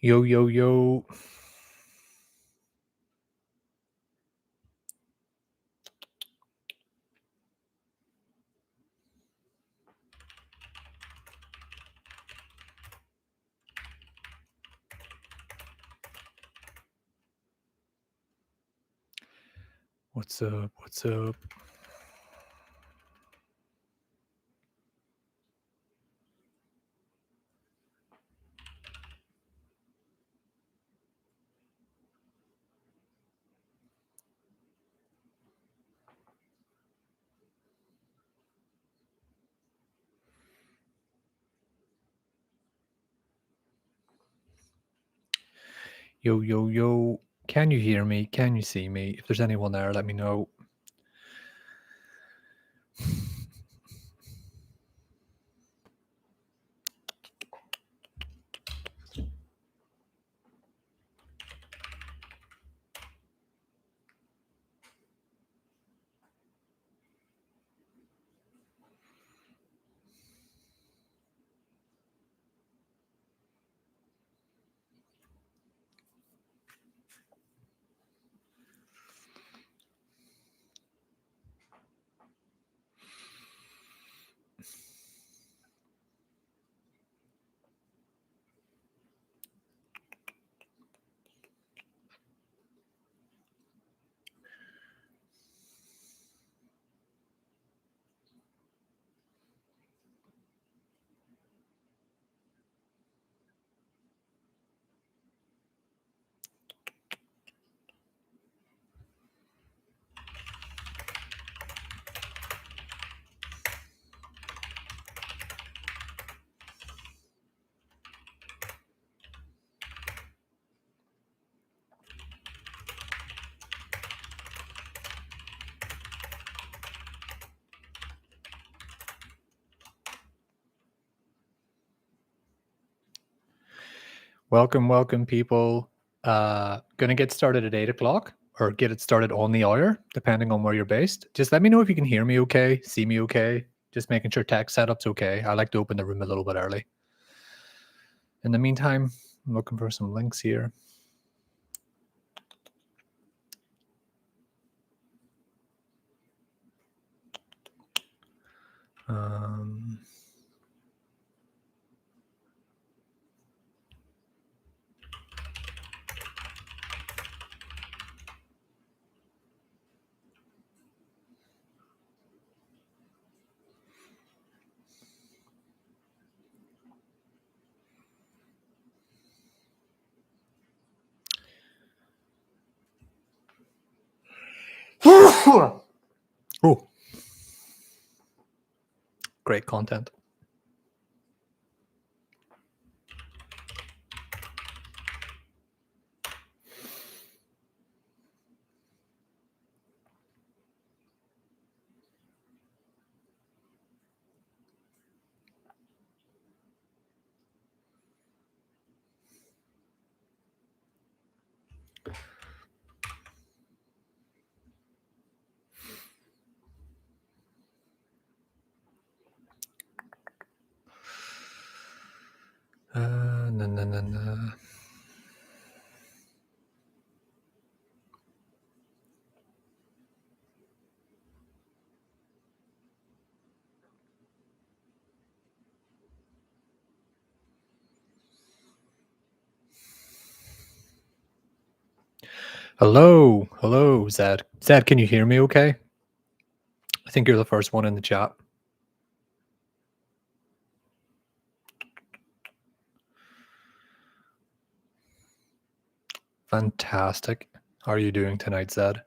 Yo, yo, yo. What's up? What's up? Yo, yo, yo. Can you hear me? Can you see me? If there's anyone there, let me know. Welcome, people. Gonna get started at 8 o'clock or get it started on the hour, depending on where you're based. Just let me know if you can hear me okay, see me okay. Just making sure tech setup's okay. I like to open the room a little bit early. In the meantime, I'm looking for some links here. Oh, great content. No. Hello, Zed. Zed, can you hear me okay? I think you're the first one in the chat. Fantastic. How are you doing tonight, Zed?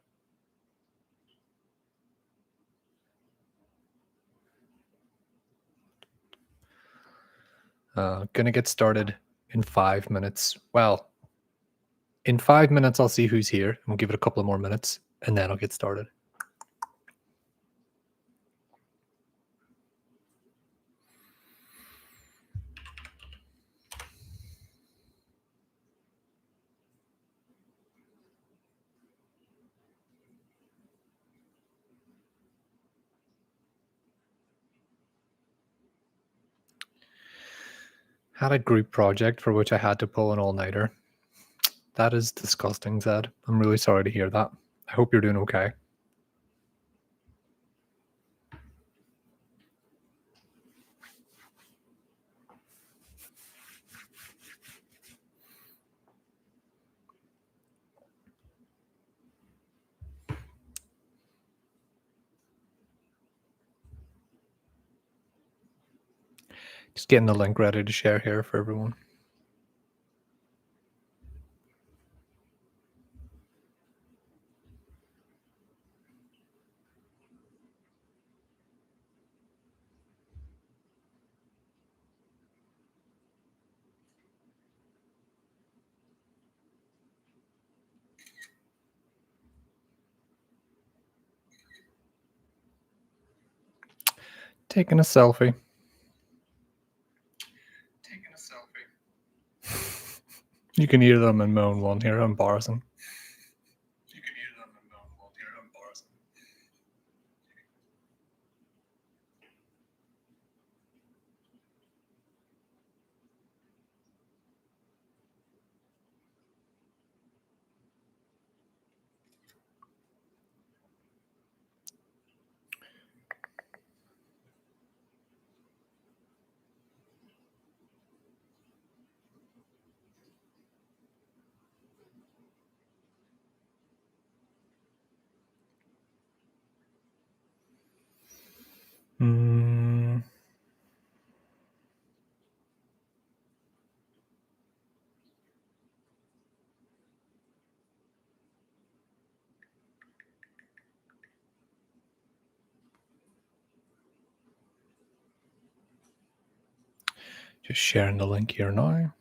Gonna get started in 5 minutes. Well, in 5 minutes, I'll see who's here. And we'll give it a couple of more minutes, and then I'll get started. Had a group project for which I had to pull an all-nighter. That is disgusting, Zed. I'm really sorry to hear that. I hope you're doing okay. Just getting the link ready to share here for everyone. Taking a selfie. You can hear them in Moan 1 here, embarrassing. Just sharing the link here now.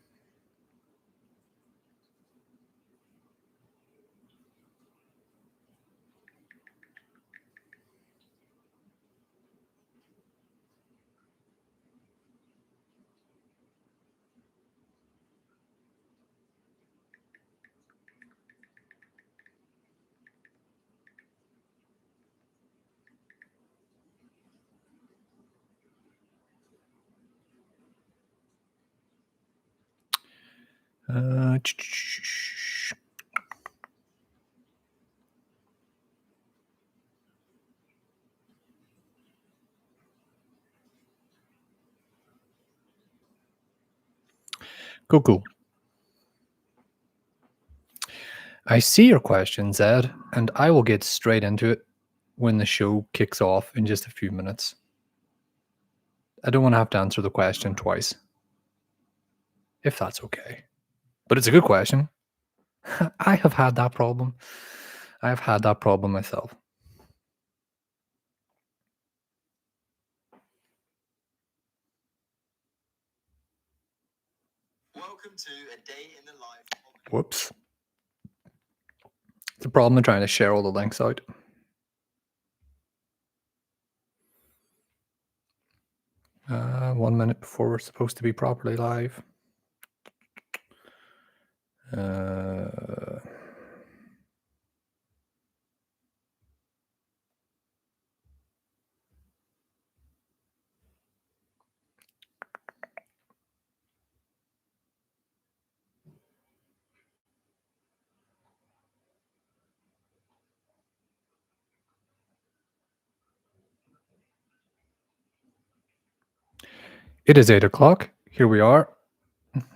Cool. I see your question, Zed, and I will get straight into it when the show kicks off in just a few minutes. I don't want to have to answer the question twice, if that's okay. But it's a good question. I have had that problem. I've had that problem myself. Welcome to a day in the life. Whoops. It's a problem of trying to share all the links out. 1 minute before we're supposed to be properly live. It is 8 o'clock. Here we are.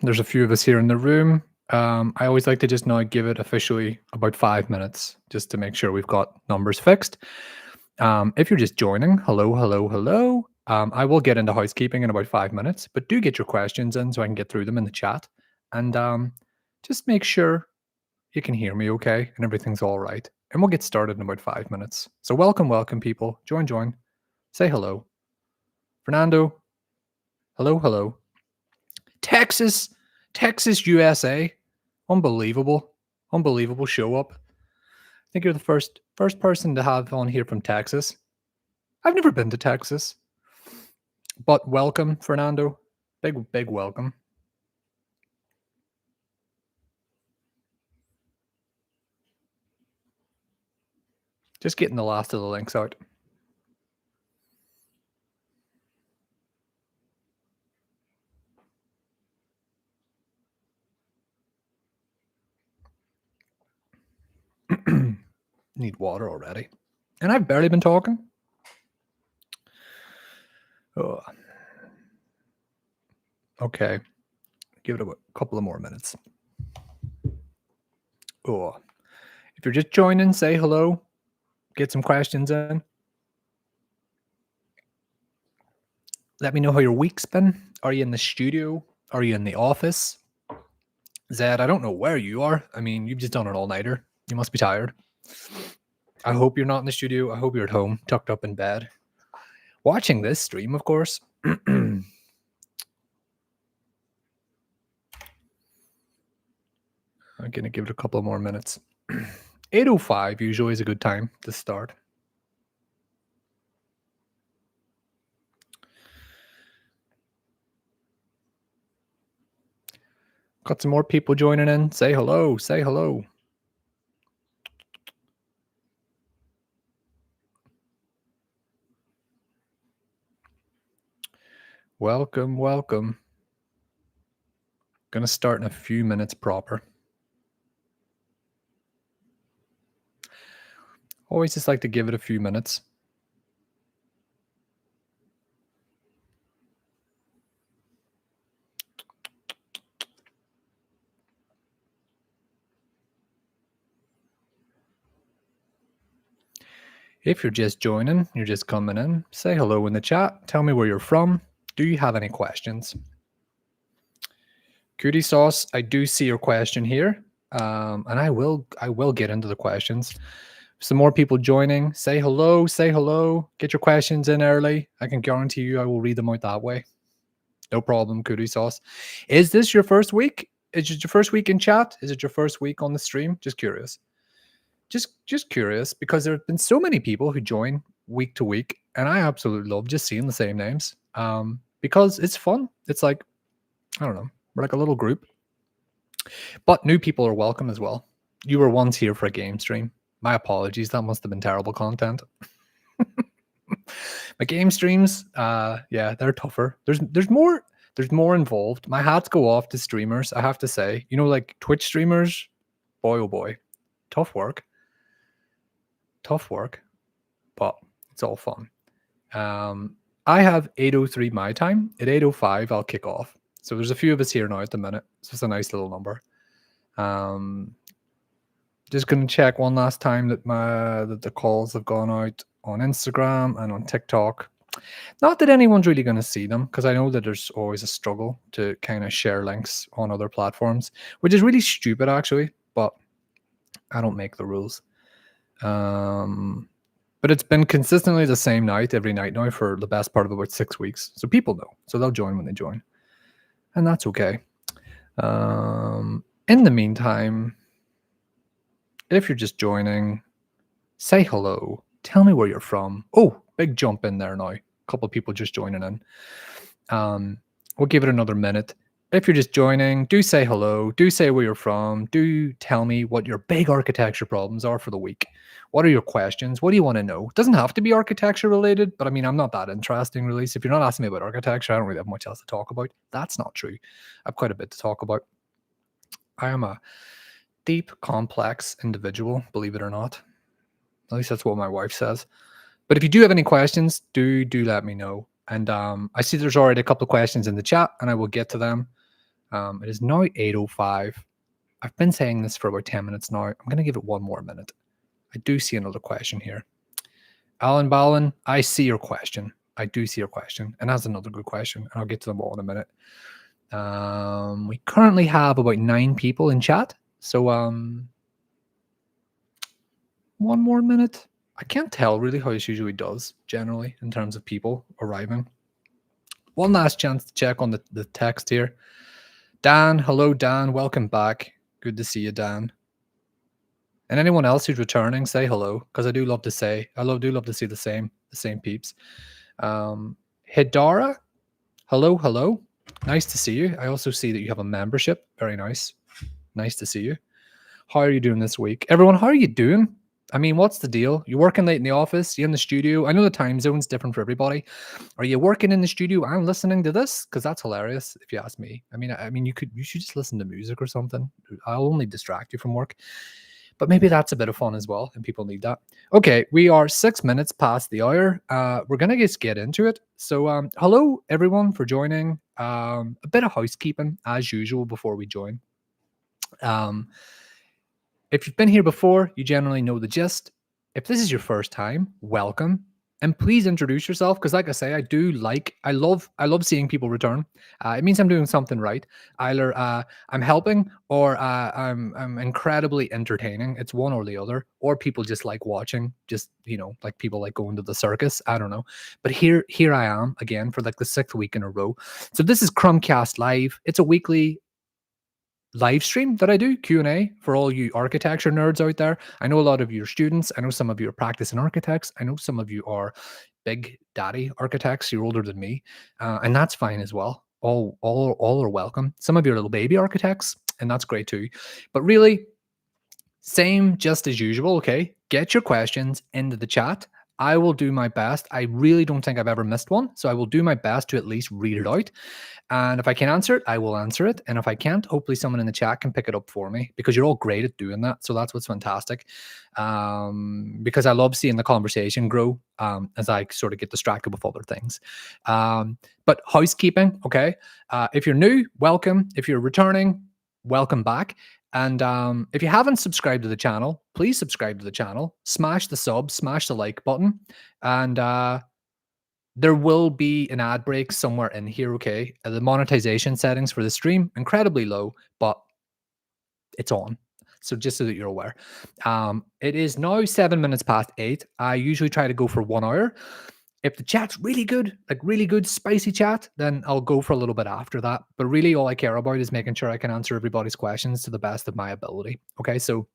There's a few of us here in the room. I always like to just now give it officially about 5 minutes just to make sure we've got numbers fixed. If you're just joining, hello. I will get into housekeeping in about 5 minutes, but do get your questions in so I can get through them in the chat. And just make sure you can hear me okay and everything's all right. And we'll get started in about 5 minutes. So welcome, people. Join. Say hello. Fernando. Hello. Texas, USA. Unbelievable show up. I think you're the first person to have on here from Texas. I've never been to Texas, but welcome, Fernando. Big welcome. Just getting the last of the links out. Need water already. And I've barely been talking. Oh. Okay. Give it a couple of more minutes. Oh. If you're just joining, say hello. Get some questions in. Let me know how your week's been. Are you in the studio? Are you in the office? Zed, I don't know where you are. I mean, you've just done an all-nighter. You must be tired. I hope you're not in the studio. I hope you're at home, tucked up in bed. Watching this stream, of course. I'm going to give it a couple more minutes. 8:05 usually is a good time to start. Got some more people joining in. Say hello. Say hello. Welcome, welcome. Gonna start in a few minutes proper. Always just like to give it a few minutes. If you're just joining, you're just coming in, say hello in the chat. Tell me where you're from. Do you have any questions? Cootie Sauce, I do see your question here. And I will get into the questions. Some more people joining. Say hello. Say hello. Get your questions in early. I can guarantee you I will read them out that way. No problem, Cootie Sauce. Is this your first week? Is it your first week in chat? Is it your first week on the stream? Just curious. Just curious, because there have been so many people who join week to week, and I absolutely love just seeing the same names. Because it's fun. It's like, I don't know, we're like a little group. But new people are welcome as well. You were once here for a game stream. My apologies. That must have been terrible content. My game streams, yeah, they're tougher. There's more involved. My hats go off to streamers, I have to say. You know, like Twitch streamers, boy oh boy, tough work. Tough work, but it's all fun. I have 8:03 my time. At 8:05, I'll kick off. So there's a few of us here now at the minute. So it's a nice little number. Just going to check one last time that the calls have gone out on Instagram and on TikTok. Not that anyone's really going to see them, because I know that there's always a struggle to kind of share links on other platforms, which is really stupid actually, but I don't make the rules. But it's been consistently the same night every night now for the best part of about 6 weeks. So people know. So they'll join when they join. And that's okay. In the meantime, if you're just joining, say hello. Tell me where you're from. Oh, big jump in there now. A couple of people just joining in. We'll give it another minute. If you're just joining, do say hello. Do say where you're from. Do tell me what your big architecture problems are for the week. What are your questions? What do you want to know? It doesn't have to be architecture related, but I mean, I'm not that interesting, really. So if you're not asking me about architecture, I don't really have much else to talk about. That's not true. I have quite a bit to talk about. I am a deep, complex individual, believe it or not. At least that's what my wife says. But if you do have any questions, do let me know. And I see there's already a couple of questions in the chat, and I will get to them. It is now 8:05. I've been saying this for about 10 minutes now. I'm going to give it one more minute. I do see another question here. Alan Ballin, I see your question. I do see your question. And that's another good question. And I'll get to them all in a minute. We currently have about 9 people in chat. So one more minute. I can't tell really how this usually does generally in terms of people arriving. One last chance to check on the text here. Dan, hello, Dan. Welcome back. Good to see you, Dan. And anyone else who's returning, say hello, because I do love to say, do love to see the same peeps. Hidara, hello. Nice to see you. I also see that you have a membership. Very nice. Nice to see you. How are you doing this week? Everyone, how are you doing? I mean, what's the deal? You working late in the office? You in the studio? I know the time zone's different for everybody. Are you working in the studio and listening to this? Because that's hilarious, if you ask me. I mean, you should just listen to music or something. I'll only distract you from work. but maybe that's a bit of fun as well, and people need that. Okay, we are 6 minutes past the hour. We're gonna just get into it. So, hello everyone for joining. A bit of housekeeping as usual before we join. Um, if you've been here before, you generally know the gist. If this is your first time, welcome. And please introduce yourself because, like I say, I love seeing people return. It means I'm doing something right. Either I'm helping or I'm incredibly entertaining. It's one or the other, or people just like watching. Just like people like going to the circus. I don't know, but here I am again for like the sixth week in a row. So this is CRUMCAST Live. It's a weekly live stream that I do, Q&A, for all you architecture nerds out there. I know a lot of you are students. I know some of you are practicing architects. I know some of you are big daddy architects. You're older than me, and that's fine as well. All are welcome. Some of you are little baby architects, and that's great too. But really, same just as usual. Okay, get your questions into the chat. I will do my best. I really don't think I've ever missed one, so I will do my best to at least read it out. And if I can answer it, I will answer it. And if I can't, hopefully someone in the chat can pick it up for me because you're all great at doing that. So that's what's fantastic. Because I love seeing the conversation grow as I sort of get distracted with other things. But housekeeping, okay. If you're new, welcome. If you're returning, welcome back. And if you haven't subscribed to the channel, please subscribe to the channel. Smash the sub, smash the like button. And there will be an ad break somewhere in here, okay? The monetization settings for the stream, incredibly low, but it's on. So just so that you're aware. It is now 7 minutes past 8. I usually try to go for 1 hour. If the chat's really good, like really good, spicy chat, then I'll go for a little bit after that. But really all I care about is making sure I can answer everybody's questions to the best of my ability. Okay, so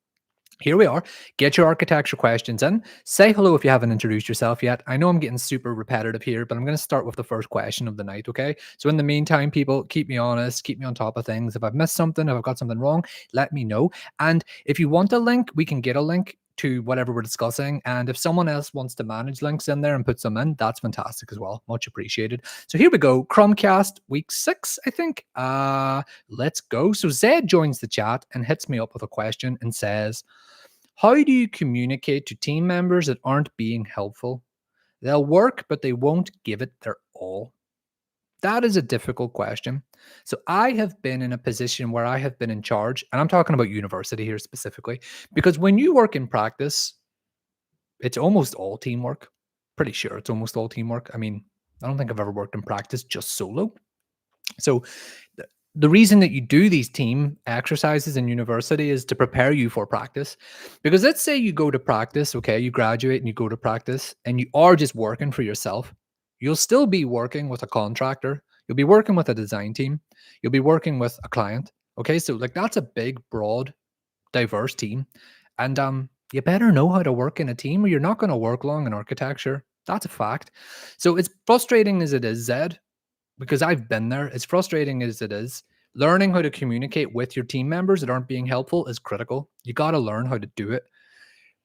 here we are. Get your architecture questions in. Say hello if you haven't introduced yourself yet. I know I'm getting super repetitive here, but I'm going to start with the first question of the night, okay? So in the meantime, people, keep me honest, keep me on top of things. If I've missed something, if I've got something wrong, let me know. And if you want a link, we can get a link to whatever we're discussing. And if someone else wants to manage links in there and put some in, that's fantastic as well. Much appreciated. So here we go. CRUMCAST week 6, I think. Let's go. So Zed joins the chat and hits me up with a question and says, how do you communicate to team members that aren't being helpful? They'll work, but they won't give it their all. That is a difficult question. So I have been in a position where I have been in charge, and I'm talking about university here specifically, because when you work in practice, it's almost all teamwork. Pretty sure it's almost all teamwork. I mean, I don't think I've ever worked in practice just solo. So the reason that you do these team exercises in university is to prepare you for practice. Because let's say you go to practice, okay, you graduate and you go to practice and you are just working for yourself. You'll still be working with a contractor. You'll be working with a design team. You'll be working with a client. Okay, so like that's a big, broad, diverse team. And you better know how to work in a team or you're not going to work long in architecture. That's a fact. So it's frustrating as it is, Zed, because I've been there. As frustrating as it is, learning how to communicate with your team members that aren't being helpful is critical. You got to learn how to do it.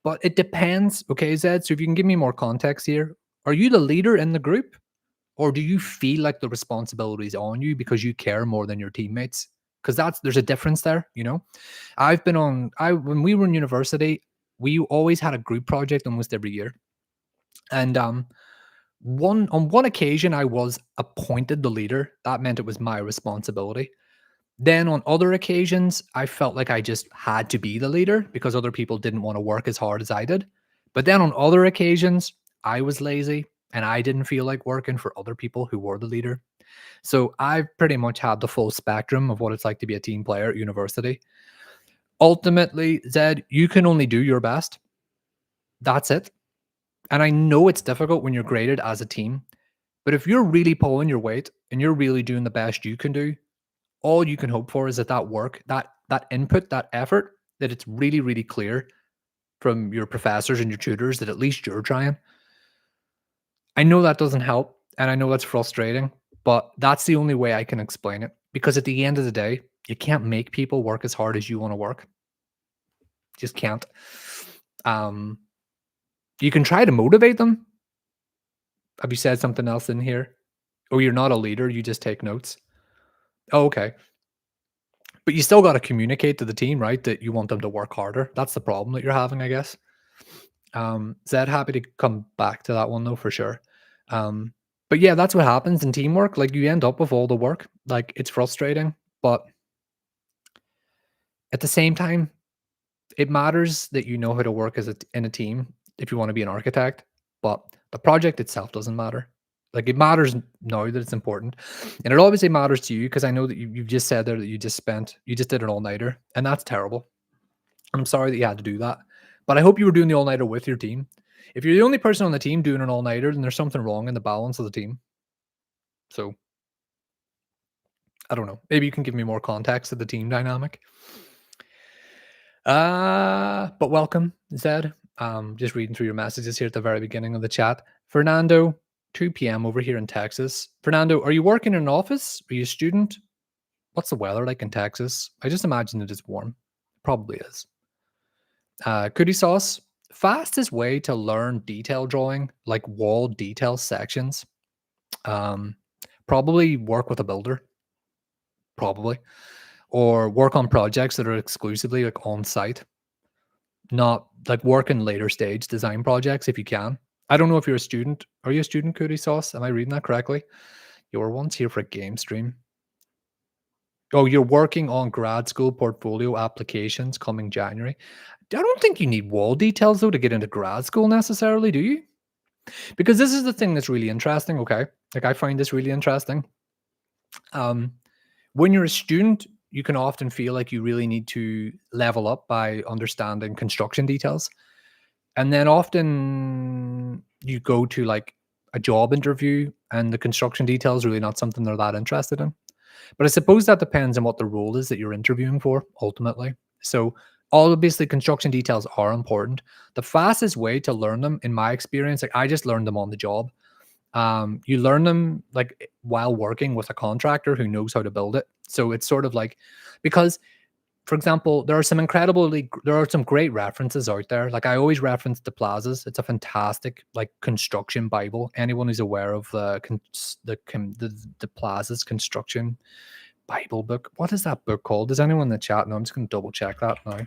But it depends. Okay, Zed. So if you can give me more context here, are you the leader in the group? Or do you feel like the responsibility is on you because you care more than your teammates? Because there's a difference there, you know? When we were in university, we always had a group project almost every year. And on one occasion I was appointed the leader. That meant it was my responsibility. Then on other occasions, I felt like I just had to be the leader because other people didn't want to work as hard as I did. But then on other occasions, I was lazy and I didn't feel like working for other people who were the leader. So I've pretty much had the full spectrum of what it's like to be a team player at university. Ultimately, Zed, you can only do your best. That's it. And I know it's difficult when you're graded as a team, but if you're really pulling your weight and you're really doing the best you can do, all you can hope for is that work, that input, that effort, that it's really, really clear from your professors and your tutors that at least you're trying. I know that doesn't help, and I know that's frustrating, but that's the only way I can explain it. Because at the end of the day, you can't make people work as hard as you want to work. Just can't. You can try to motivate them. Have you said something else in here? Oh, you're not a leader, you just take notes. Oh, okay. But you still got to communicate to the team, right? That you want them to work harder. That's the problem that you're having, I guess. Zed, happy to come back to that one though, for sure. Um, but yeah, that's what happens in teamwork. Like you end up with all the work. Like it's frustrating, but at the same time, it matters that you know how to work as in a team if you want to be an architect. But the project itself doesn't matter. Like it matters now that it's important, and it obviously matters to you because I know that you just said there that you just did an all nighter, and that's terrible. I'm sorry that you had to do that, but I hope you were doing the all nighter with your team. If you're the only person on the team doing an all nighter, then there's something wrong in the balance of the team. So I don't know. Maybe you can give me more context to the team dynamic. But welcome, Zed. Just reading through your messages here at the very beginning of the chat. Fernando, 2 p.m. over here in Texas. Fernando, are you working in an office? Are you a student? What's the weather like in Texas? I just imagine it is warm. Probably is. Cootie sauce, fastest way to learn detail drawing, like wall detail sections. Um, Probably work with a builder, probably, or work on projects that are exclusively like on site, not like work in later stage design projects if you can. I don't know if you're a student. Are you a student, Cootie Sauce? Am I reading that correctly? You were once here for a game stream. Oh, you're working on grad school portfolio applications coming January. I don't think you need wall details though to get into grad school necessarily, do you? Because this is the thing that's really interesting. Okay, like I find this really interesting. Um, when you're a student, you can often feel like you really need to level up by understanding construction details. And then often you go to like a job interview and the construction details really not something they're that interested in. But I suppose that depends on what the role is that you're interviewing for ultimately. So obviously construction details are important. The fastest way to learn them, in my experience, like I just learned them on the job. You learn them like while working with a contractor who knows how to build it. So it's sort of like because for example, there are some great references out there. Like I always reference the plazas. It's a fantastic like construction bible. Anyone who's aware of the plazas construction bible book. What is that book called? Does anyone in the chat know? I'm just going to double check that now.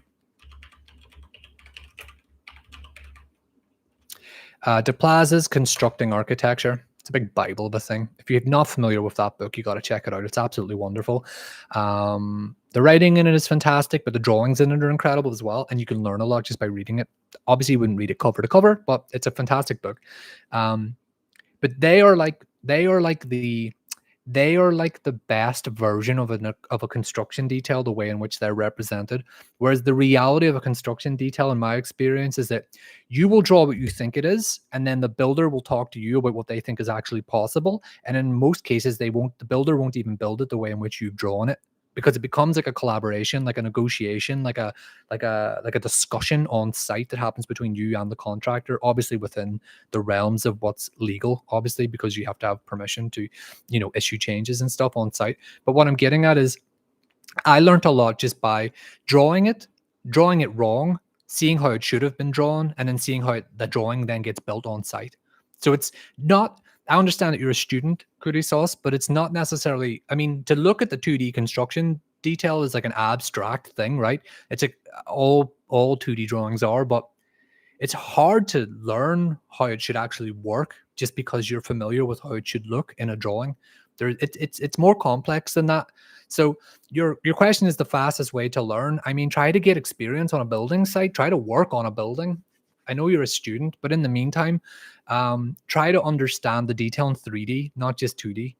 De Plaza's Constructing Architecture. It's a big Bible of a thing. If you're not familiar with that book, you got to check it out. It's absolutely wonderful. The writing in it is fantastic, but the drawings in it are incredible as well. And you can learn a lot just by reading it. Obviously, you wouldn't read it cover to cover, but it's a fantastic book. But they are like the best version of a construction detail, the way in which they're represented. Whereas the reality of a construction detail, in my experience, is that you will draw what you think it is, and then the builder will talk to you about what they think is actually possible. And in most cases, the builder won't even build it the way in which you've drawn it, because it becomes like a collaboration, like a negotiation, like a discussion on site that happens between you and the contractor, obviously within the realms of what's legal, obviously, because you have to have permission to, issue changes and stuff on site. But what I'm getting at is I learned a lot just by drawing it wrong, seeing how it should have been drawn, and then seeing how the drawing then gets built on site. So it's not, I understand that you're a student, Cootie Sauce, but it's not necessarily, I mean, to look at the 2D construction detail is like an abstract thing, right? It's like all 2D drawings are, but it's hard to learn how it should actually work just because you're familiar with how it should look in a drawing. It's more complex than that. So your question is the fastest way to learn. I mean, try to get experience on a building site. Try to work on a building. I know you're a student, but in the meantime, try to understand the detail in 3D, not just 2D.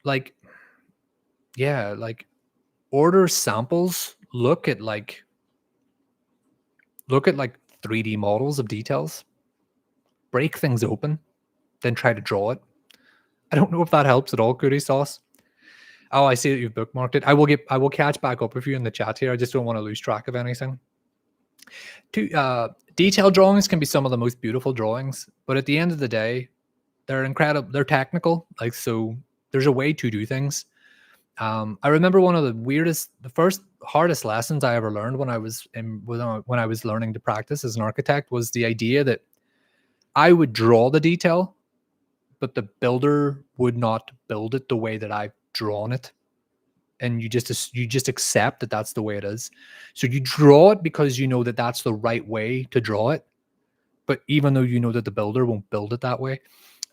Like, yeah, like order samples. Look at like 3D models of details, break things open, then try to draw it. I don't know if that helps at all, Cootie Sauce. Oh, I see that you've bookmarked it. I will catch back up with you in the chat here. I just don't want to lose track of anything. Detailed drawings can be some of the most beautiful drawings, but at the end of the day, they're incredible. They're technical. Like, so there's a way to do things. I remember one of the first hardest lessons I ever learned when I was learning to practice as an architect was the idea that I would draw the detail, but the builder would not build it the way that I've drawn it. and you just accept that that's the way it is. So you draw it because you know that that's the right way to draw it, but even though you know that the builder won't build it that way.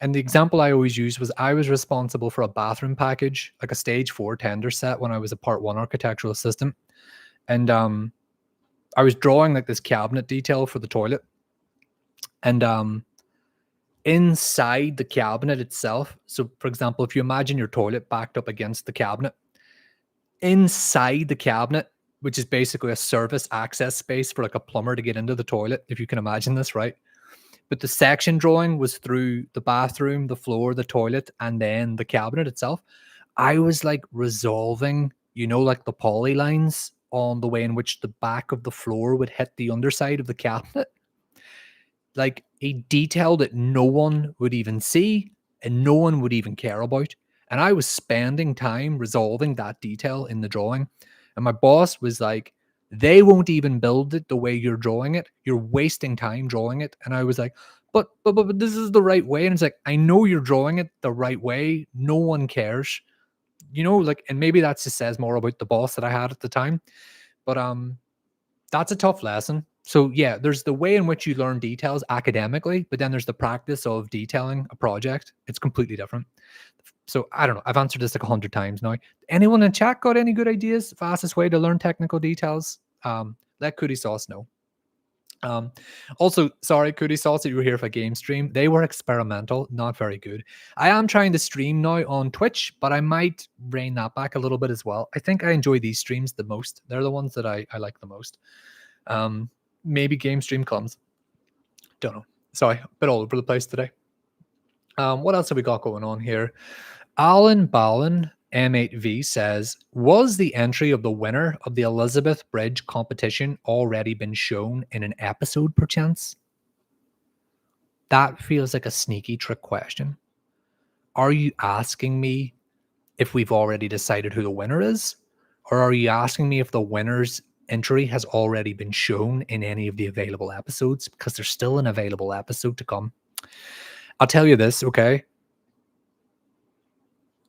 And the example I always use was I was responsible for a bathroom package, like a stage 4 tender set, when I was a part 1 architectural assistant. And I was drawing like this cabinet detail for the toilet. And inside the cabinet itself, so for example, if you imagine your toilet backed up against the cabinet, inside the cabinet, which is basically a service access space for like a plumber to get into the toilet, if you can imagine this, right? But the section drawing was through the bathroom, the floor, the toilet, and then the cabinet itself. I was like resolving, like the polylines on the way in which the back of the floor would hit the underside of the cabinet. Like a detail that no one would even see and no one would even care about. And I was spending time resolving that detail in the drawing. And my boss was like, they won't even build it the way you're drawing it. You're wasting time drawing it. And I was like, but this is the right way. And it's like, I know you're drawing it the right way. No one cares. And maybe that just says more about the boss that I had at the time. But that's a tough lesson. So yeah, there's the way in which you learn details academically, but then there's the practice of detailing a project. It's completely different. So I don't know. I've answered this like 100 times now. Anyone in chat got any good ideas? Fastest way to learn technical details? Let Cootie Sauce know. Also, sorry, Cootie Sauce, that you were here for a game stream. They were experimental, not very good. I am trying to stream now on Twitch, but I might rein that back a little bit as well. I think I enjoy these streams the most. They're the ones that I like the most. Maybe game stream comes. Don't know. Sorry, a bit all over the place today. What else have we got going on here? Alan Ballin M8V says, was the entry of the winner of the Elizabeth Bridge competition already been shown in an episode perchance? That feels like a sneaky trick question. Are you asking me if we've already decided who the winner is? Or are you asking me if the winner's entry has already been shown in any of the available episodes? Because there's still an available episode to come. I'll tell you this, okay?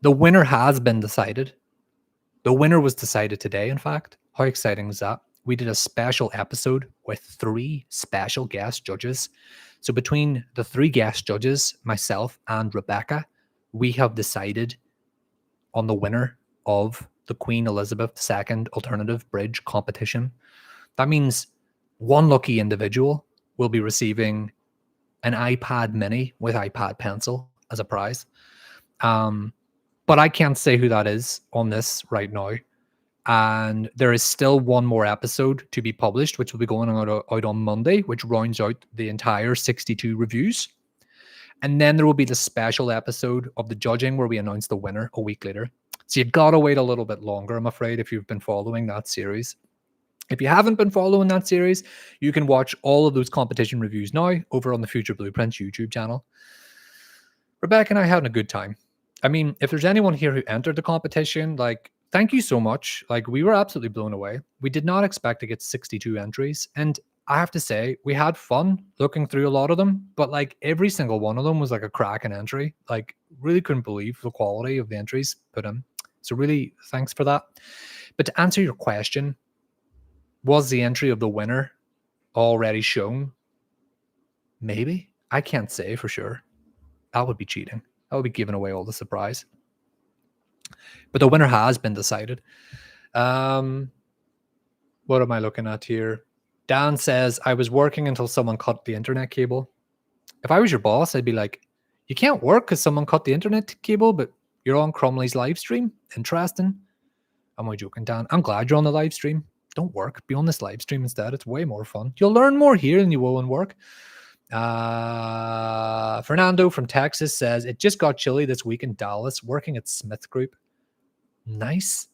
The winner has been decided. The winner was decided today, in fact. How exciting is that? We did a special episode with 3 special guest judges. So between the 3 guest judges, myself and Rebecca, we have decided on the winner of the Queen Elizabeth II Alternative Bridge competition. That means one lucky individual will be receiving an iPad mini with iPad pencil as a prize. But I can't say who that is on this right now. And there is still one more episode to be published, which will be going out on Monday, which rounds out the entire 62 reviews. And then there will be the special episode of the judging where we announce the winner a week later. So you've got to wait a little bit longer, I'm afraid, if you've been following that series. If you haven't been following that series, you can watch all of those competition reviews now over on the Future Blueprints YouTube channel. Rebecca and I had a good time. I mean, if there's anyone here who entered the competition, like, thank you so much. Like, we were absolutely blown away. We did not expect to get 62 entries. And I have to say, we had fun looking through a lot of them, but like every single one of them was like a cracking entry. Like, really couldn't believe the quality of the entries put in. So really, thanks for that. But to answer your question, was the entry of the winner already shown? Maybe. I can't say for sure. That would be cheating. That would be giving away all the surprise. But the winner has been decided. What am I looking at here? Dan says, I was working until someone cut the internet cable. If I was your boss, I'd be like, you can't work because someone cut the internet cable, but you're on Crumley's live stream. Interesting. Am I joking, Dan? I'm glad you're on the live stream. Don't work. Be on this live stream instead. It's way more fun. You'll learn more here than you will in work. Fernando from Texas says, it just got chilly this week in Dallas, working at Smith Group. Nice.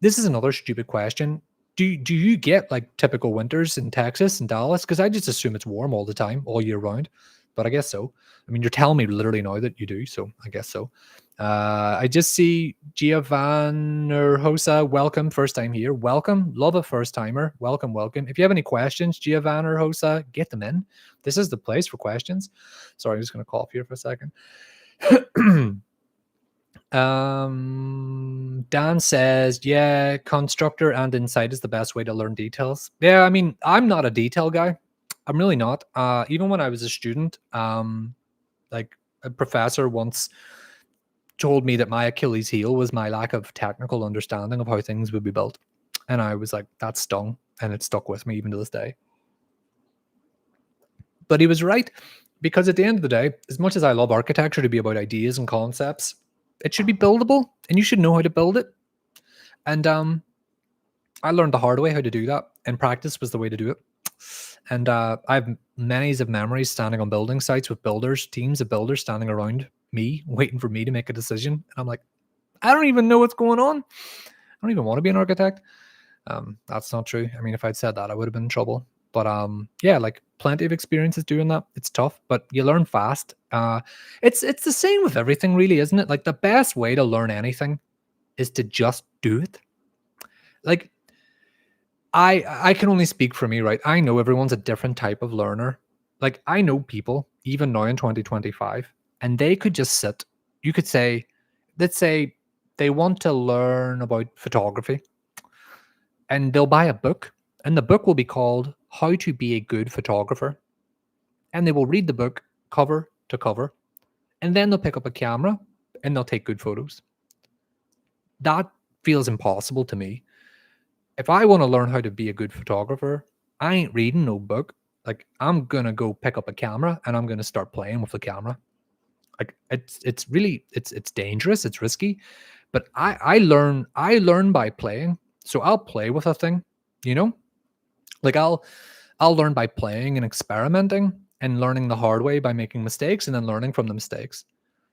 This is another stupid question. Do you get like typical winters in Texas and Dallas? Because I just assume it's warm all the time, all year round. But I guess so. I mean, you're telling me literally now that you do, so I guess so. I just see Giovanna Rosa. Welcome, first time here. Welcome, love a first timer. Welcome, welcome. If you have any questions, Giovanna Rosa, get them in. This is the place for questions. Sorry, I'm just going to cough here for a second. Dan says, yeah, constructor and insight is the best way to learn details. Yeah, I mean, I'm not a detail guy. I'm really not. Even when I was a student, like a professor once told me that my Achilles heel was my lack of technical understanding of how things would be built. And I was like, that stung. And it stuck with me even to this day. But he was right. Because at the end of the day, as much as I love architecture to be about ideas and concepts, it should be buildable and you should know how to build it. And I learned the hard way how to do that, and practice was the way to do it. And I have many of memories standing on building sites with builders, teams of builders standing around me, waiting for me to make a decision. And I'm like, I don't even know what's going on. I don't even want to be an architect. That's not true. I mean, if I'd said that, I would have been in trouble. But yeah, like plenty of experiences doing that. It's tough, but you learn fast. It's the same with everything, really, isn't it? Like the best way to learn anything is to just do it. Like I can only speak for me, right? I know everyone's a different type of learner. Like I know people, even now in 2025, and they could just sit. You could say, let's say they want to learn about photography, and they'll buy a book, and the book will be called How to Be a Good Photographer. And they will read the book cover to cover, and then they'll pick up a camera and they'll take good photos. That feels impossible to me. If I want to learn how to be a good photographer, I ain't reading no book. Like I'm gonna go pick up a camera and I'm gonna start playing with the camera. Like it's really it's dangerous, it's risky, but I learn by playing. So I'll play with a thing, you know? Like I'll learn by playing and experimenting and learning the hard way by making mistakes and then learning from the mistakes.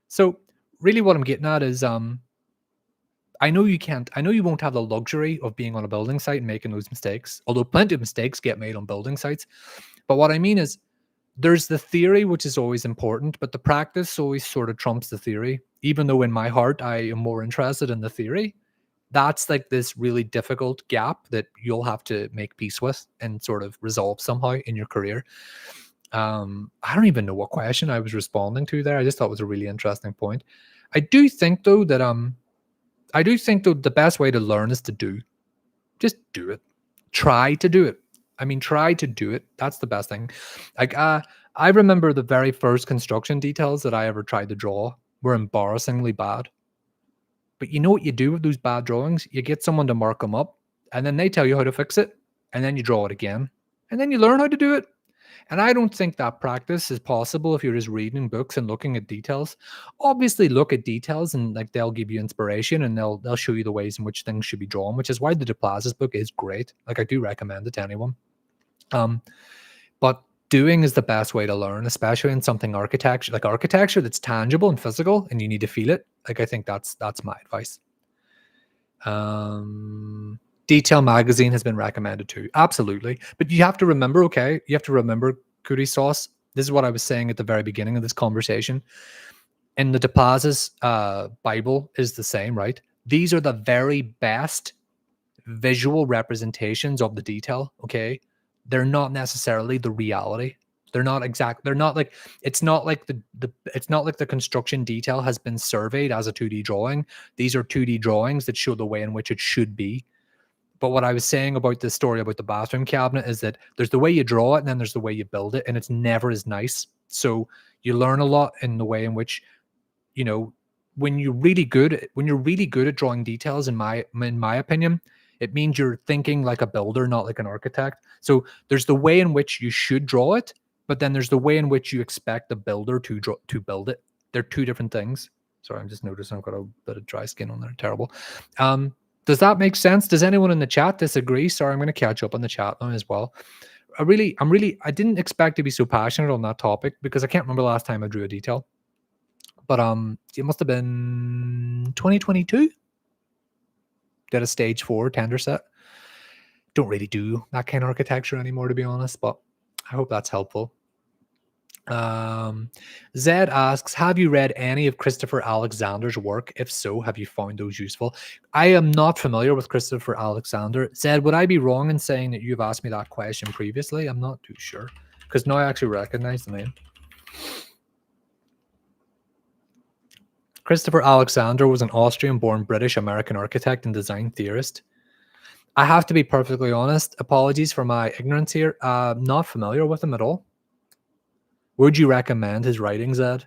So really what I'm getting at is I know you won't have the luxury of being on a building site and making those mistakes, although plenty of mistakes get made on building sites. But what I mean is there's the theory, which is always important, but the practice always sort of trumps the theory. Even though in my heart, I am more interested in the theory, that's like this really difficult gap that you'll have to make peace with and sort of resolve somehow in your career. I don't even know what question I was responding to there. I just thought it was a really interesting point. I do think though that the best way to learn is to do. Just do it. Try to do it. I mean, try to do it. That's the best thing. Like, I remember the very first construction details that I ever tried to draw were embarrassingly bad. But you know what you do with those bad drawings? You get someone to mark them up, and then they tell you how to fix it, and then you draw it again, and then you learn how to do it. And I don't think that practice is possible if you're just reading books and looking at details. Obviously, look at details and like they'll give you inspiration and they'll show you the ways in which things should be drawn, which is why the DePlazis book is great. Like I do recommend it to anyone. But doing is the best way to learn, especially in something architecture that's tangible and physical, and you need to feel it. Like I think that's my advice. Detail magazine has been recommended too. Absolutely. But you have to remember, Cootie Sauce. This is what I was saying at the very beginning of this conversation. And the DePlazis Bible is the same, right? These are the very best visual representations of the detail, okay? They're not necessarily the reality. They're not exact. They're not like, it's not like the construction detail has been surveyed as a 2D drawing. These are 2D drawings that show the way in which it should be. But what I was saying about this story about the bathroom cabinet is that there's the way you draw it and then there's the way you build it, and it's never as nice. So you learn a lot in the way in which, you know, when you're really good at drawing details, in my opinion, it means you're thinking like a builder, not like an architect. So there's the way in which you should draw it, but then there's the way in which you expect the builder to build it. They're two different things. Sorry, I'm just noticing I've got a bit of dry skin on there. Terrible. Does that make sense? Does anyone in the chat disagree? Sorry, I'm going to catch up on the chat now as well. I didn't expect to be so passionate on that topic because I can't remember the last time I drew a detail. But it must have been 2022. Did a stage 4 tender set. Don't really do that kind of architecture anymore, to be honest, but I hope that's helpful. Zed asks, have you read any of Christopher Alexander's work? If so, have you found those useful? I am not familiar with Christopher Alexander. Zed, would I be wrong in saying that you've asked me that question previously? I'm not too sure, because now I actually recognize the name. Christopher Alexander was an Austrian-born British American architect and design theorist. I have to be perfectly honest. Apologies for my ignorance here. Not familiar with him at all. Would you recommend his writings, Ed?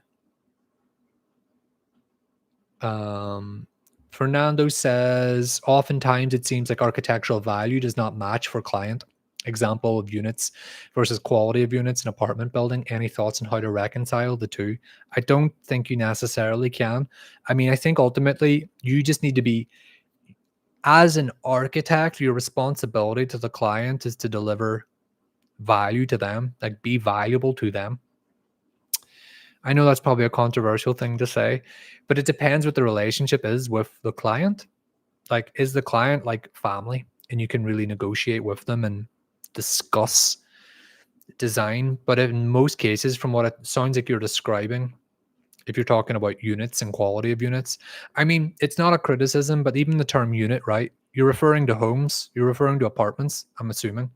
Fernando says, oftentimes it seems like architectural value does not match for client. Example of units versus quality of units in apartment building. Any thoughts on how to reconcile the two? I don't think you necessarily can. I mean, I think ultimately you just need to be, as an architect, your responsibility to the client is to deliver value to them, like be valuable to them. I know that's probably a controversial thing to say, but it depends what the relationship is with the client. Like, is the client like family and you can really negotiate with them and discuss design? But in most cases, from what it sounds like you're describing, if you're talking about units and quality of units, I mean, it's not a criticism, but even the term unit, right? You're referring to homes, you're referring to apartments, I'm assuming.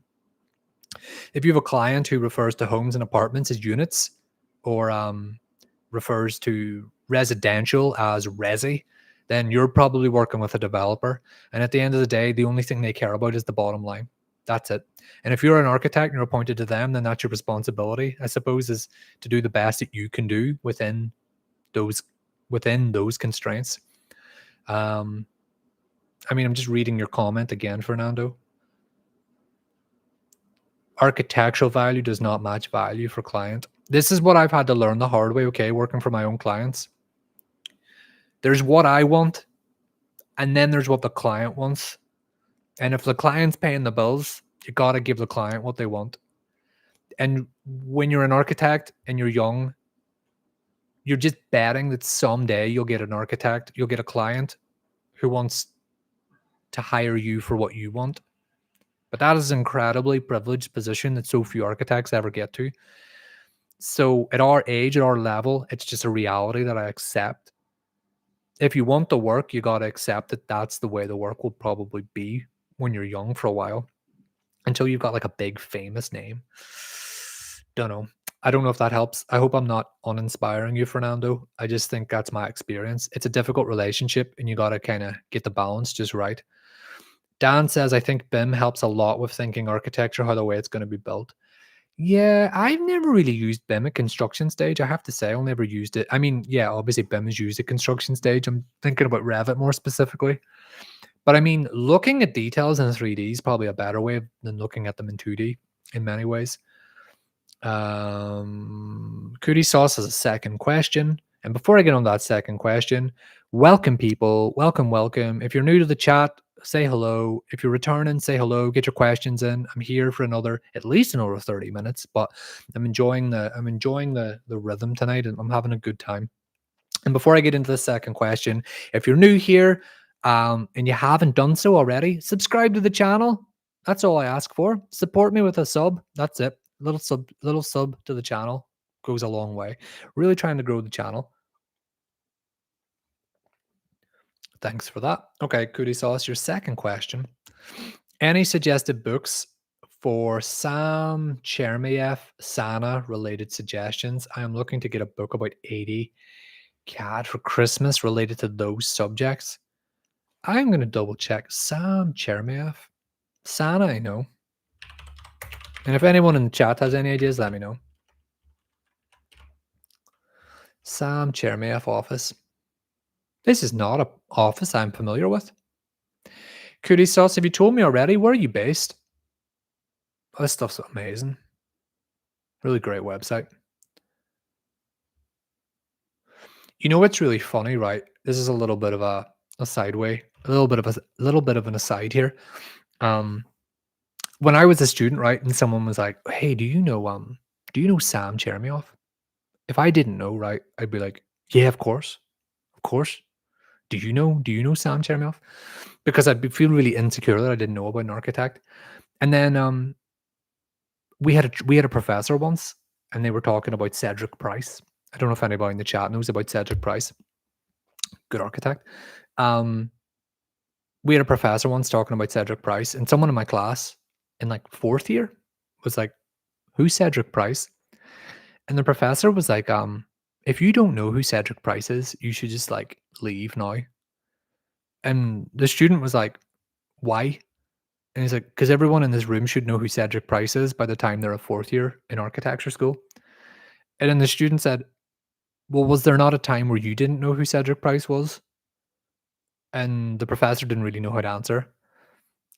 If you have a client who refers to homes and apartments as units, or refers to residential as resi, then you're probably working with a developer. And at the end of the day, the only thing they care about is the bottom line. That's it. And if you're an architect and you're appointed to them, then that's your responsibility, I suppose, is to do the best that you can do those within those constraints. Um, I mean, I'm just reading your comment again, Fernando. Architectural value does not match value for client. This is what I've had to learn the hard way, okay, working for my own clients. There's what I want, and then there's what the client wants. And if the client's paying the bills, you got to give the client what they want. And when you're an architect and you're young, you're just betting that someday you'll get an architect, you'll get a client who wants to hire you for what you want. But that is an incredibly privileged position that so few architects ever get to. So at our age, at our level, it's just a reality that I accept. If you want the work, you got to accept that that's the way the work will probably be when you're young for a while, until you've got like a big famous name. Don't know. I don't know if that helps. I hope I'm not uninspiring you, Fernando. I just think that's my experience. It's a difficult relationship and you got to kind of get the balance just right. Dan says, I think BIM helps a lot with thinking architecture, how the way it's going to be built. Yeah, I've never really used BIM at construction stage. I have to say, I've never used it. I mean, yeah, obviously BIM is used at construction stage. I'm thinking about Revit more specifically. But I mean, looking at details in 3D is probably a better way than looking at them in 2D in many ways. Cootie Sauce has a second question. And before I get on that second question, welcome people. Welcome, welcome. If you're new to the chat, say hello. If you're returning, say hello. Get your questions in. I'm here for at least another 30 minutes, but I'm enjoying the rhythm tonight and I'm having a good time. And before I get into the second question, if you're new here and you haven't done so already, subscribe to the channel. That's all I ask for. Support me with a sub. That's it. Little sub to the channel goes a long way. Really trying to grow the channel. Thanks for that. Okay, Cootie Sauce, your second question. Any suggested books for Sam Chermayeff Sana related suggestions? I am looking to get a book about 80 CAD for Christmas related to those subjects. I'm going to double check. Sam Chermayeff. Sana, I know. And if anyone in the chat has any ideas, let me know. Sam Chermayeff office. This is not an office I'm familiar with. Cootie Sauce, have you told me already? Where are you based? Oh, this stuff's amazing. Really great website. You know what's really funny, right? This is a little bit of a sideway, a little bit of an aside here. When I was a student, right, and someone was like, "Hey, do you know Sam Chermayeff?" If I didn't know, right, I'd be like, "Yeah, of course, of course. Do you know Sam Chermayeff?" Because feel really insecure that I didn't know about an architect. And then we had a professor once, and they were talking about Cedric Price. I don't know if anybody in the chat knows about Cedric Price. Good architect. We had a professor once talking about Cedric Price, and someone in my class in like fourth year was like, "Who's Cedric Price?" And the professor was like, if you don't know who Cedric Price is, you should just like leave now. And the student was like, why? And he's like, because everyone in this room should know who Cedric Price is by the time they're a fourth year in architecture school. And then the student said, well, was there not a time where you didn't know who Cedric Price was? And the professor didn't really know how to answer.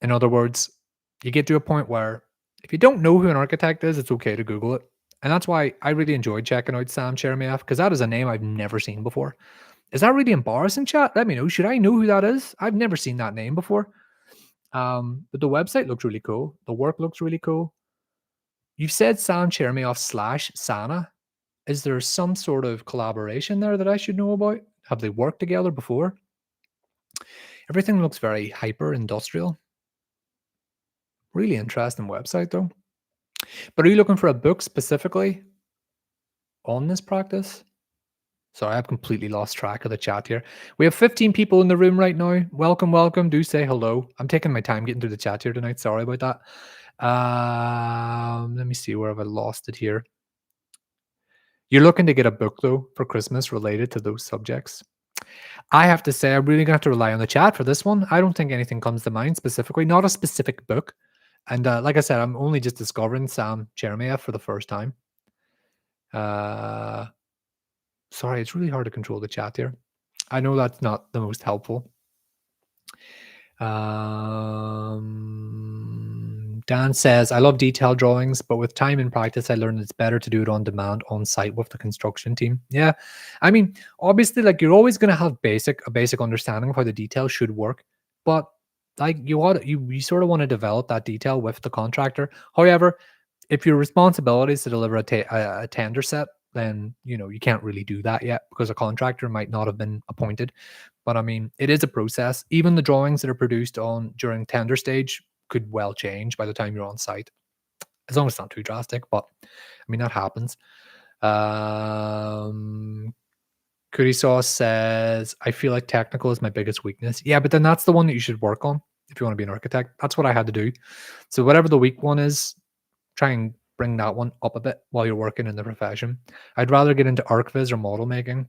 In other words, you get to a point where if you don't know who an architect is, it's okay to Google it. And that's why I really enjoyed checking out Sam Chermayeff because that is a name I've never seen before. Is that really embarrassing, chat? Let me know. Should I know who that is? I've never seen that name before. But the website looks really cool. The work looks really cool. You've said Sam Chermayeff / Sana. Is there some sort of collaboration there that I should know about? Have they worked together before? Everything looks very hyper industrial. Really interesting website though. But are you looking for a book specifically on this practice? Sorry, I've completely lost track of the chat here. We have 15 people in the room right now. Welcome, welcome. Do say hello. I'm taking my time getting through the chat here tonight. Sorry about that. Let me see, where have I lost it here? You're looking to get a book though for Christmas related to those subjects. I have to say, I'm really gonna have to rely on the chat for this one. I don't think anything comes to mind specifically, not a specific book. And like I said, I'm only just discovering Sam Chermayeff for the first time. Sorry, it's really hard to control the chat here. I know that's not the most helpful. Dan says, I love detailed drawings, but with time and practice, I learned it's better to do it on demand on site with the construction team. Yeah. I mean, obviously, like you're always going to have a basic understanding of how the detail should work, but like you sort of want to develop that detail with the contractor. However, if your responsibility is to deliver a tender set, then you can't really do that yet because a contractor might not have been appointed. But I mean, it is a process. Even the drawings that are produced during tender stage could well change by the time you're on site, as long as it's not too drastic. But I mean, that happens. Cootie Sauce says, I feel like technical is my biggest weakness. Yeah, but then that's the one that you should work on if you want to be an architect. That's what I had to do. So whatever the weak one is, try and bring that one up a bit while you're working in the profession. I'd rather get into ArchViz or model making.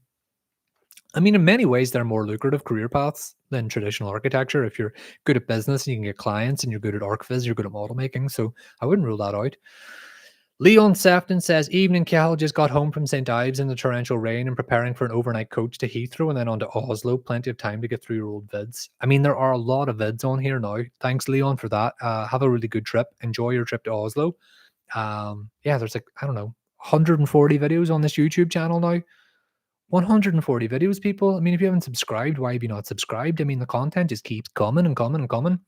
I mean, in many ways, they're more lucrative career paths than traditional architecture. If you're good at business and you can get clients and you're good at ArchViz, you're good at model making. So I wouldn't rule that out. Leon Sefton says, evening, Cal, just got home from St. Ives in the torrential rain and preparing for an overnight coach to Heathrow and then on to Oslo. Plenty of time to get through your old vids. I mean, there are a lot of vids on here now. Thanks, Leon, for that. Have a really good trip. Enjoy your trip to Oslo. Yeah, there's like, I don't know, 140 videos on this YouTube channel now. 140 videos, people. I mean, if you haven't subscribed, why have you not subscribed? I mean, the content just keeps coming and coming and coming.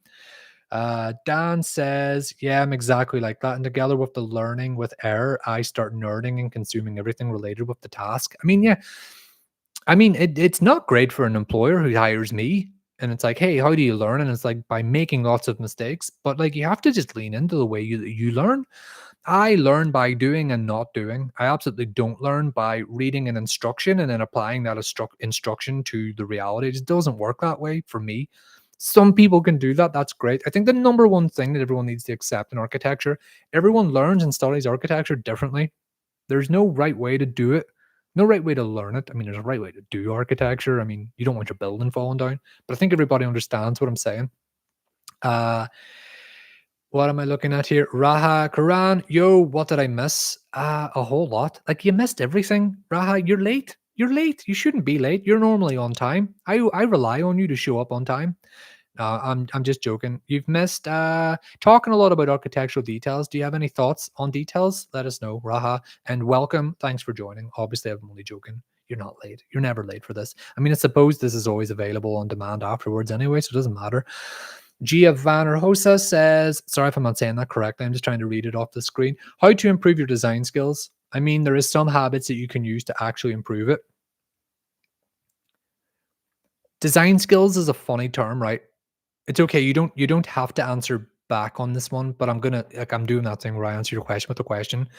Dan says, yeah, I'm exactly like that. And together with the learning with error, I start nerding and consuming everything related with the task. I mean, yeah. I mean, it's not great for an employer who hires me. And it's like, hey, how do you learn? And it's like by making lots of mistakes. But like you have to just lean into the way you learn. I learn by doing and not doing. I absolutely don't learn by reading an instruction and then applying that instruction to the reality. It just doesn't work that way for me. Some people can do that. That's great. I think the number one thing that everyone needs to accept in architecture, everyone learns and studies architecture differently. There's no right way to do it, no right way to learn it. I mean, there's a right way to do architecture. I mean, you don't want your building falling down, but I think everybody understands what I'm saying. What am I looking at here? Raha Karan, yo, what did I miss? A whole lot. Like you missed everything. Raha, you're late. You're late. You shouldn't be late. You're normally on time. I rely on you to show up on time. I'm just joking. You've missed talking a lot about architectural details. Do you have any thoughts on details? Let us know, Raha. And welcome. Thanks for joining. Obviously, I'm only joking. You're not late. You're never late for this. I mean, I suppose this is always available on demand afterwards anyway, so it doesn't matter. Gia Vannerhosa says, sorry if I'm not saying that correctly. I'm just trying to read it off the screen. How to improve your design skills. I mean, there is some habits that you can use to actually improve it. Design skills is a funny term, right? It's okay. You don't have to answer back on this one, but I'm doing that thing where I answer your question with a question.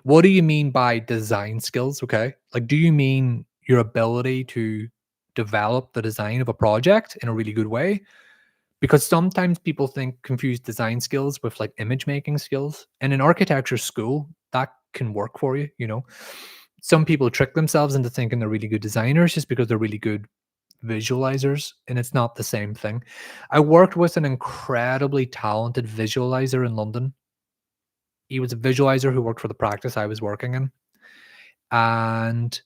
What do you mean by design skills? Okay. Like, do you mean your ability to develop the design of a project in a really good way? Because sometimes people confuse design skills with like image making skills. And in architecture school, that can work for you, Some people trick themselves into thinking they're really good designers just because they're really good visualizers, and it's not the same thing. I worked with an incredibly talented visualizer in London. He was a visualizer who worked for the practice I was working in, and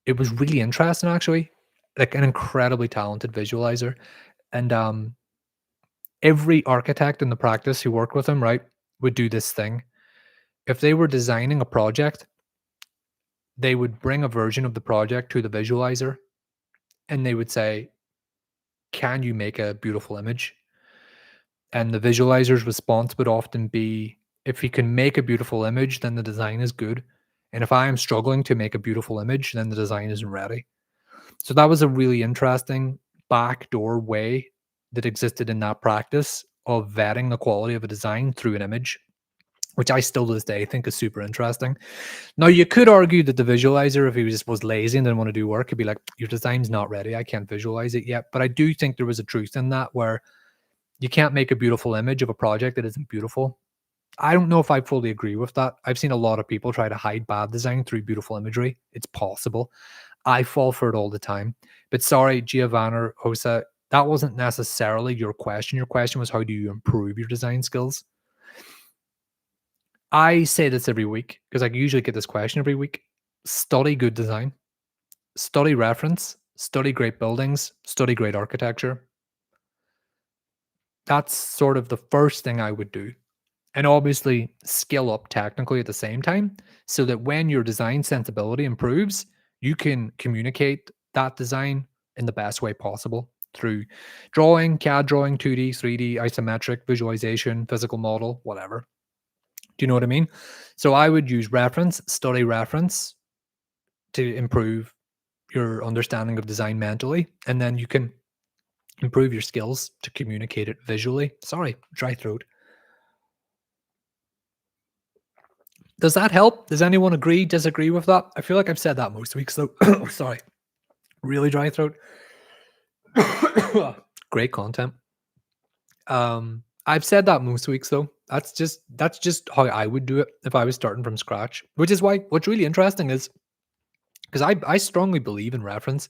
it was really interesting actually. Like an incredibly talented visualizer. And every architect in the practice who worked with him, right, would do this thing. If they were designing a project, they would bring a version of the project to the visualizer and they would say, "Can you make a beautiful image?" And the visualizer's response would often be, "If you can make a beautiful image, then the design is good. And if I am struggling to make a beautiful image, then the design isn't ready." So that was a really interesting backdoor way that existed in that practice of vetting the quality of a design through an image, which I still to this day think is super interesting. Now, you could argue that the visualizer, if he just was lazy and didn't want to do work, could be like, your design's not ready. I can't visualize it yet. But I do think there was a truth in that where you can't make a beautiful image of a project that isn't beautiful. I don't know if I fully agree with that. I've seen a lot of people try to hide bad design through beautiful imagery. It's possible. I fall for it all the time. But sorry, Giovanna Hosa, that wasn't necessarily your question. Your question was, how do you improve your design skills? I say this every week because I usually get this question every week. Study good design, study reference, study great buildings, study great architecture. That's sort of the first thing I would do. And obviously skill up technically at the same time so that when your design sensibility improves, you can communicate that design in the best way possible through drawing, CAD drawing, 2D, 3D, isometric, visualization, physical model, whatever. Do you know what I mean? So I would use reference, study reference to improve your understanding of design mentally. And then you can improve your skills to communicate it visually. Sorry, dry throat. Does that help? Does anyone agree, disagree with that? I feel like I've said that most weeks, though. Sorry. Really dry throat. Great content. I've said that most weeks, though. That's just how I would do it if I was starting from scratch. Which is why what's really interesting is because I strongly believe in reference,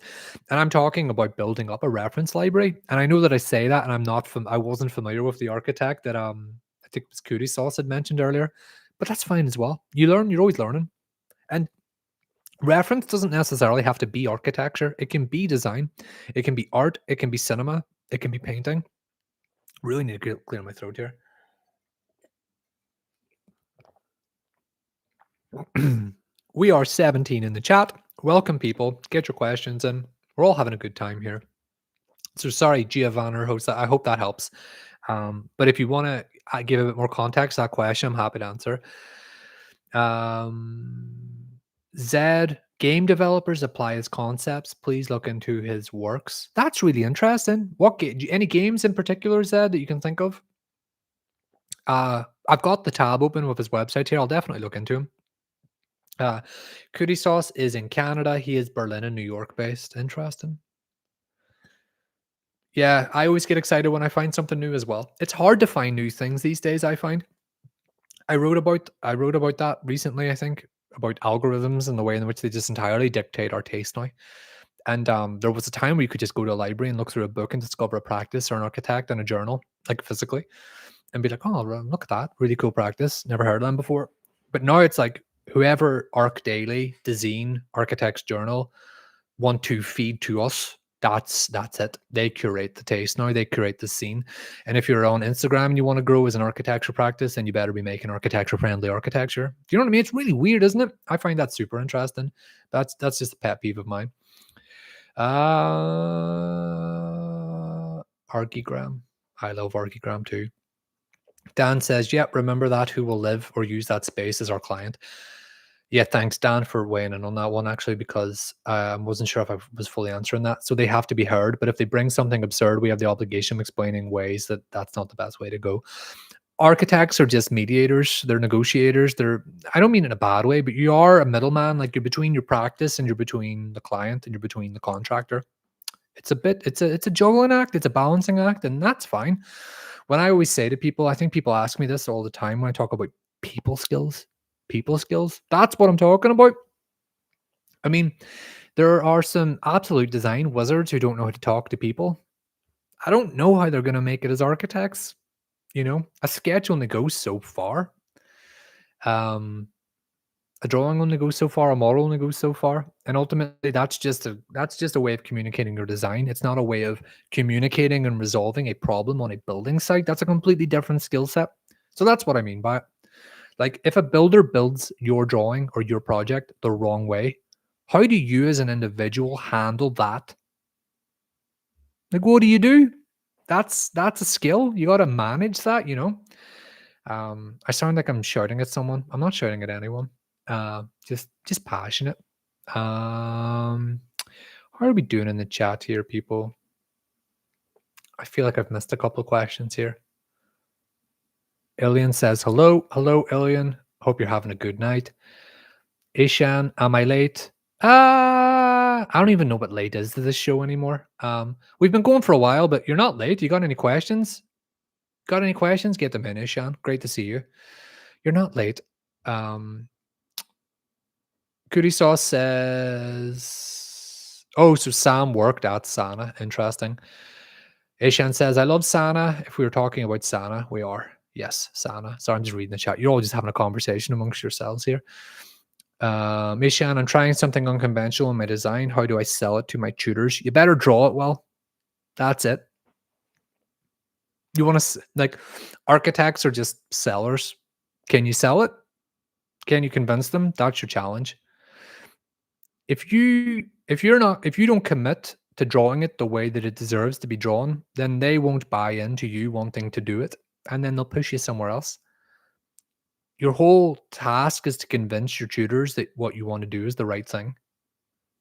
and I'm talking about building up a reference library. And I know that I say that, and I wasn't familiar with the architect that I think it was Cootie Sauce had mentioned earlier, but that's fine as well. You learn, you're always learning, and reference doesn't necessarily have to be architecture. It can be design, it can be art, it can be cinema, it can be painting. Really need to clear my throat here. We are 17 in the chat. Welcome, people. Get your questions in. We're all having a good time here. So sorry, Giovanna or host. I hope that helps. But if you want to give a bit more context to that question, I'm happy to answer. Zed, game developers apply his concepts. Please look into his works. That's really interesting. Any games in particular, Zed, that you can think of? I've got the tab open with his website here. I'll definitely look into him. Cootie Sauce is in Canada. He is Berlin and New York based. Interesting. Yeah, I always get excited when I find something new as well. It's hard to find new things these days, I find. I wrote about that recently, I think, about algorithms and the way in which they just entirely dictate our taste now. And there was a time where you could just go to a library and look through a book and discover a practice or an architect and a journal, like physically, and be like, oh, look at that. Really cool practice. Never heard of them before. But now it's like whoever Arc Daily, Design, Architect's Journal want to feed to us. That's it. They curate the taste now. They curate the scene. And if you're on Instagram and you want to grow as an architecture practice, then you better be making architecture friendly architecture. Do you know what I mean? It's really weird, isn't it? I find that super interesting. That's just a pet peeve of mine. Archigram. I love Archigram too. Dan says, yep, remember that who will live or use that space as our client. Yeah, thanks, Dan, for weighing in on that one, actually, because I wasn't sure if I was fully answering that. So they have to be heard, but if they bring something absurd, we have the obligation of explaining ways that that's not the best way to go. Architects are just mediators. They're negotiators. I don't mean in a bad way, but you are a middleman. Like you're between your practice and you're between the client and you're between the contractor. It's a juggling act. It's a balancing act, and that's fine. When I always say to people, I think people ask me this all the time when I talk about people skills. People skills. That's what I'm talking about. I mean, there are some absolute design wizards who don't know how to talk to people. I don't know how they're going to make it as architects. A sketch only goes so far. Um, a drawing only goes so far. A model only goes so far, and ultimately, that's just a way of communicating your design. It's not a way of communicating and resolving a problem on a building site. That's a completely different skill set. So that's what I mean by it. Like, if a builder builds your drawing or your project the wrong way, how do you as an individual handle that? Like, what do you do? That's a skill. You got to manage that. I sound like I'm shouting at someone. I'm not shouting at anyone. Just passionate. Um, how are we doing in the chat here, people? I feel like I've missed a couple of questions here. Ilian says hello, hello, Ilian. Hope you're having a good night. Ishan, am I late? I don't even know what late is to this show anymore. We've been going for a while, but you're not late. You got any questions? Got any questions? Get them in, Ishan. Great to see you. You're not late. Goody Sauce says, oh, so Sam worked at Sana. Interesting. Ishan says, I love Sana. If we were talking about Sana, we are. Yes, Sana. Sorry, I'm just reading the chat. You're all just having a conversation amongst yourselves here. Ishan, I'm trying something unconventional in my design. How do I sell it to my tutors? You better draw it well. That's it. You want to, like, architects are just sellers. Can you sell it? Can you convince them? That's your challenge. If you don't commit to drawing it the way that it deserves to be drawn, then they won't buy into you wanting to do it, and then they'll push you somewhere else. Your whole task is to convince your tutors that what you want to do is the right thing.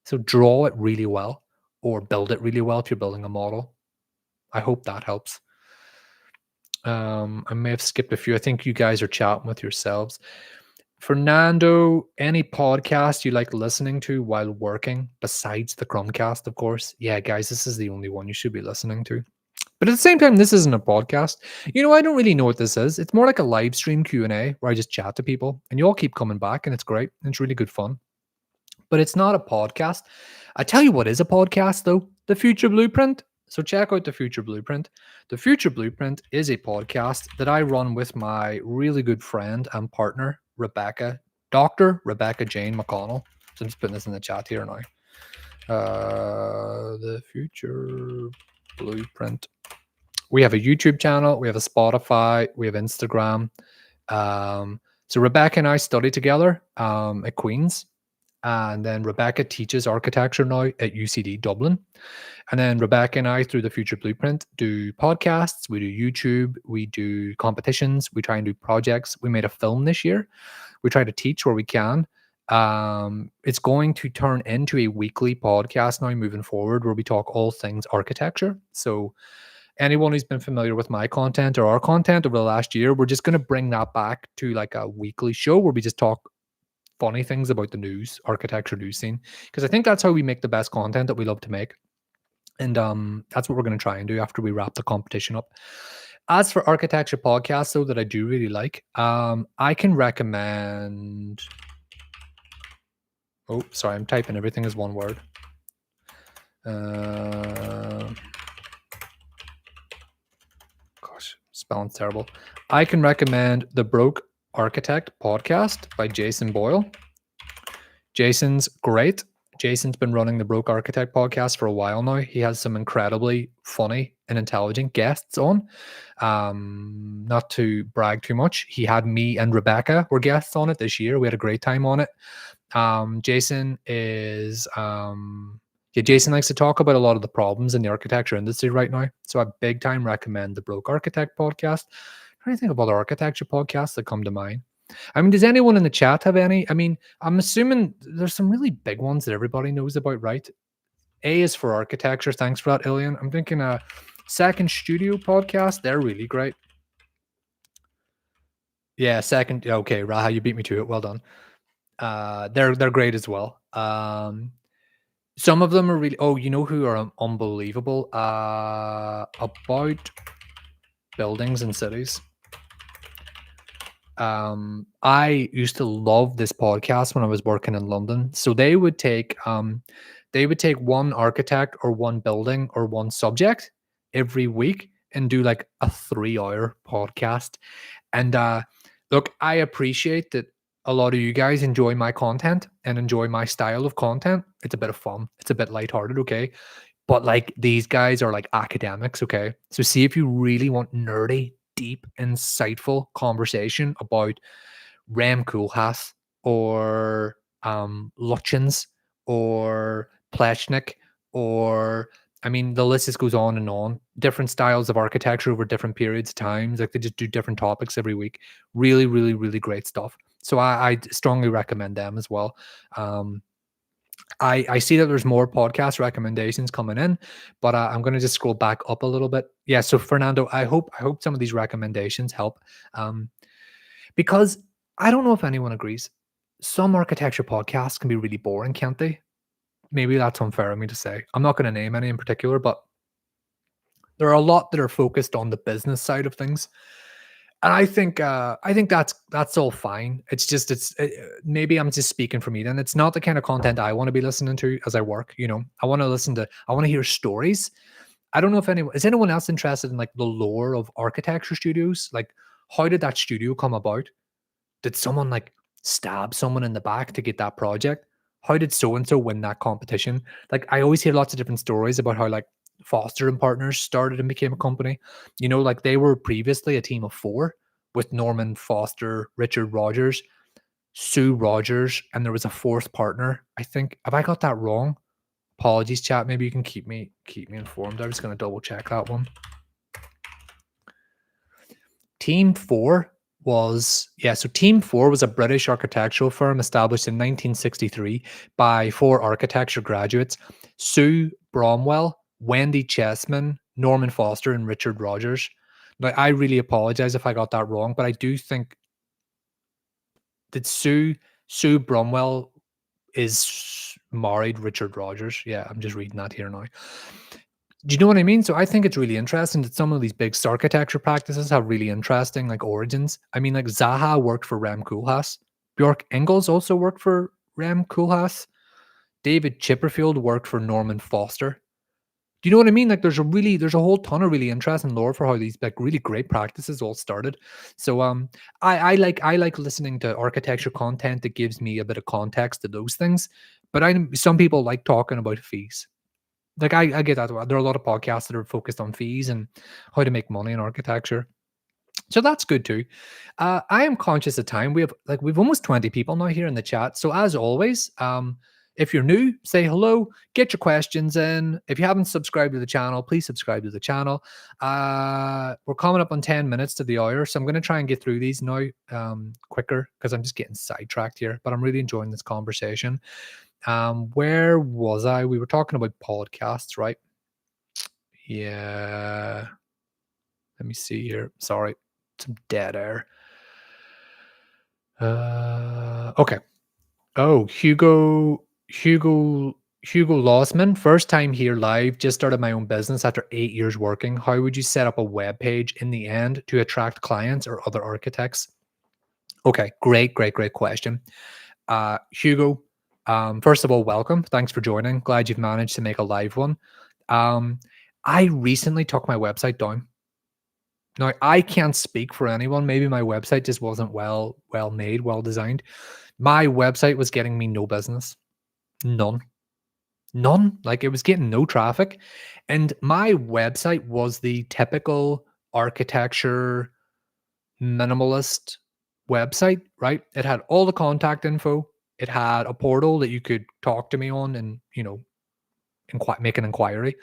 So draw it really well, or build it really well if you're building a model. I hope that helps. I may have skipped a few. I think you guys are chatting with yourselves. Fernando, any podcast you like listening to while working besides the CRUMCAST, of course? Yeah, guys, this is the only one you should be listening to. But at the same time, this isn't a podcast. I don't really know what this is. It's more like a live stream Q&A where I just chat to people, and you all keep coming back, and it's great. It's really good fun. But it's not a podcast. I tell you what is a podcast, though, The Future Blueprint. So check out The Future Blueprint. The Future Blueprint is a podcast that I run with my really good friend and partner, Dr. Rebecca Jane McConnell. So I'm just putting this in the chat here now. The Future Blueprint. We have a YouTube channel. We have a Spotify. We have Instagram. So Rebecca and I study together at Queen's. And then Rebecca teaches architecture now at UCD Dublin. And then Rebecca and I, through the Future Blueprint, do podcasts, we do YouTube, we do competitions, we try and do projects. We made a film this year. We try to teach where we can. It's going to turn into a weekly podcast now moving forward where we talk all things architecture. So anyone who's been familiar with my content or our content over the last year, we're just going to bring that back to like a weekly show where we just talk funny things about the news, architecture news scene, because I think that's how we make the best content that we love to make. And that's what we're going to try and do after we wrap the competition up. As for architecture podcasts, though, that I do really like, I can recommend. Oh, sorry, I'm typing everything as one word. Gosh, spelling's terrible. I can recommend the Broke Architect podcast by Jason Boyle. Jason's great. Jason's been running the Broke Architect podcast for a while now. He has some incredibly funny and intelligent guests on. Not to brag too much, he had me and Rebecca were guests on it this year. We had a great time on it. Jason likes to talk about a lot of the problems in the architecture industry right now. So I big time recommend the Broke Architect podcast. I'm trying to think of other architecture podcasts that come to mind. I mean, does anyone in the chat have any? I mean, I'm assuming there's some really big ones that everybody knows about, right? A is for architecture. Thanks for that, Ilian. I'm thinking a Second Studio podcast. They're really great. Yeah, Second. Okay, Raha, you beat me to it. Well done. They're great as well. Some of them are really. Oh, you know who are unbelievable? About buildings and cities. I used to love this podcast when I was working in London. So they would take one architect or one building or one subject every week and do like a 3 hour podcast. And look, I appreciate that a lot of you guys enjoy my content and enjoy my style of content. It's a bit of fun. It's a bit lighthearted, okay? But like these guys are like academics, okay? So see if you really want nerdy, deep, insightful conversation about Rem Koolhaas or Lutyens or Pleshnik or I mean the list just goes on and on. Different styles of architecture over different periods of times. Like they just do different topics every week. Really, really, really great stuff. So I strongly recommend them as well. Um, I see that there's more podcast recommendations coming in, but I'm going to just scroll back up a little bit. Yeah, so Fernando, I hope some of these recommendations help, um, because I don't know if anyone agrees. Some architecture podcasts can be really boring, can't they? Maybe that's unfair of me to say. I'm not going to name any in particular, but there are a lot that are focused on the business side of things, and I think that's all fine. It's just maybe I'm just speaking for me. Then it's not the kind of content I want to be listening to as I work. I want to hear stories. I don't know if anyone is anyone else interested in like the lore of architecture studios. Like, how did that studio come about? Did someone like stab someone in the back to get that project? How did so and so win that competition? Like, I always hear lots of different stories about how like Foster and Partners started and became a company. Like they were previously a team of four with Norman Foster, Richard Rogers, Sue Rogers, and there was a fourth partner. I think, have I got that wrong? Apologies, chat. Maybe you can keep me informed. I was going to double check that one. Team 4 so Team 4 was a British architectural firm established in 1963 by four architecture graduates: Sue Bromwell, Wendy Chessman, Norman Foster, and Richard Rogers. Now, I really apologize if I got that wrong, but I do think that Sue Bromwell is married Richard Rogers. Yeah, I'm just reading that here now. Do you know what I mean? So I think it's really interesting that some of these big architecture practices have really interesting like origins. I mean, like Zaha worked for Rem Koolhaas. Bjork Ingels also worked for Rem Koolhaas. David Chipperfield worked for Norman Foster. Do you know what I mean? Like there's a whole ton of really interesting lore for how these like really great practices all started. So I like listening to architecture content that gives me a bit of context to those things. But some people like talking about fees. Like I get that. There are a lot of podcasts that are focused on fees and how to make money in architecture. So that's good too. I am conscious of time. We've almost 20 people now here in the chat. So as always, if you're new, say hello, get your questions in. If you haven't subscribed to the channel, please subscribe to the channel. We're coming up on 10 minutes to the hour, so I'm going to try and get through these now quicker because I'm just getting sidetracked here. But I'm really enjoying this conversation. Where was I? We were talking about podcasts, right? Yeah. Let me see here. Sorry, some dead air. Okay. Oh, Hugo Lossman, first time here live. Just started my own business after 8 years working. How would you set up a web page in the end to attract clients or other architects? Okay, great question. Hugo, first of all, welcome. Thanks for joining. Glad you've managed to make a live one. Um, I recently took my website down. Now, I can't speak for anyone. Maybe my website just wasn't well made, well designed. My website was getting me no business. None. None. Like it was getting no traffic. And my website was the typical architecture minimalist website, right? It had all the contact info. It had a portal that you could talk to me on and, make an inquiry.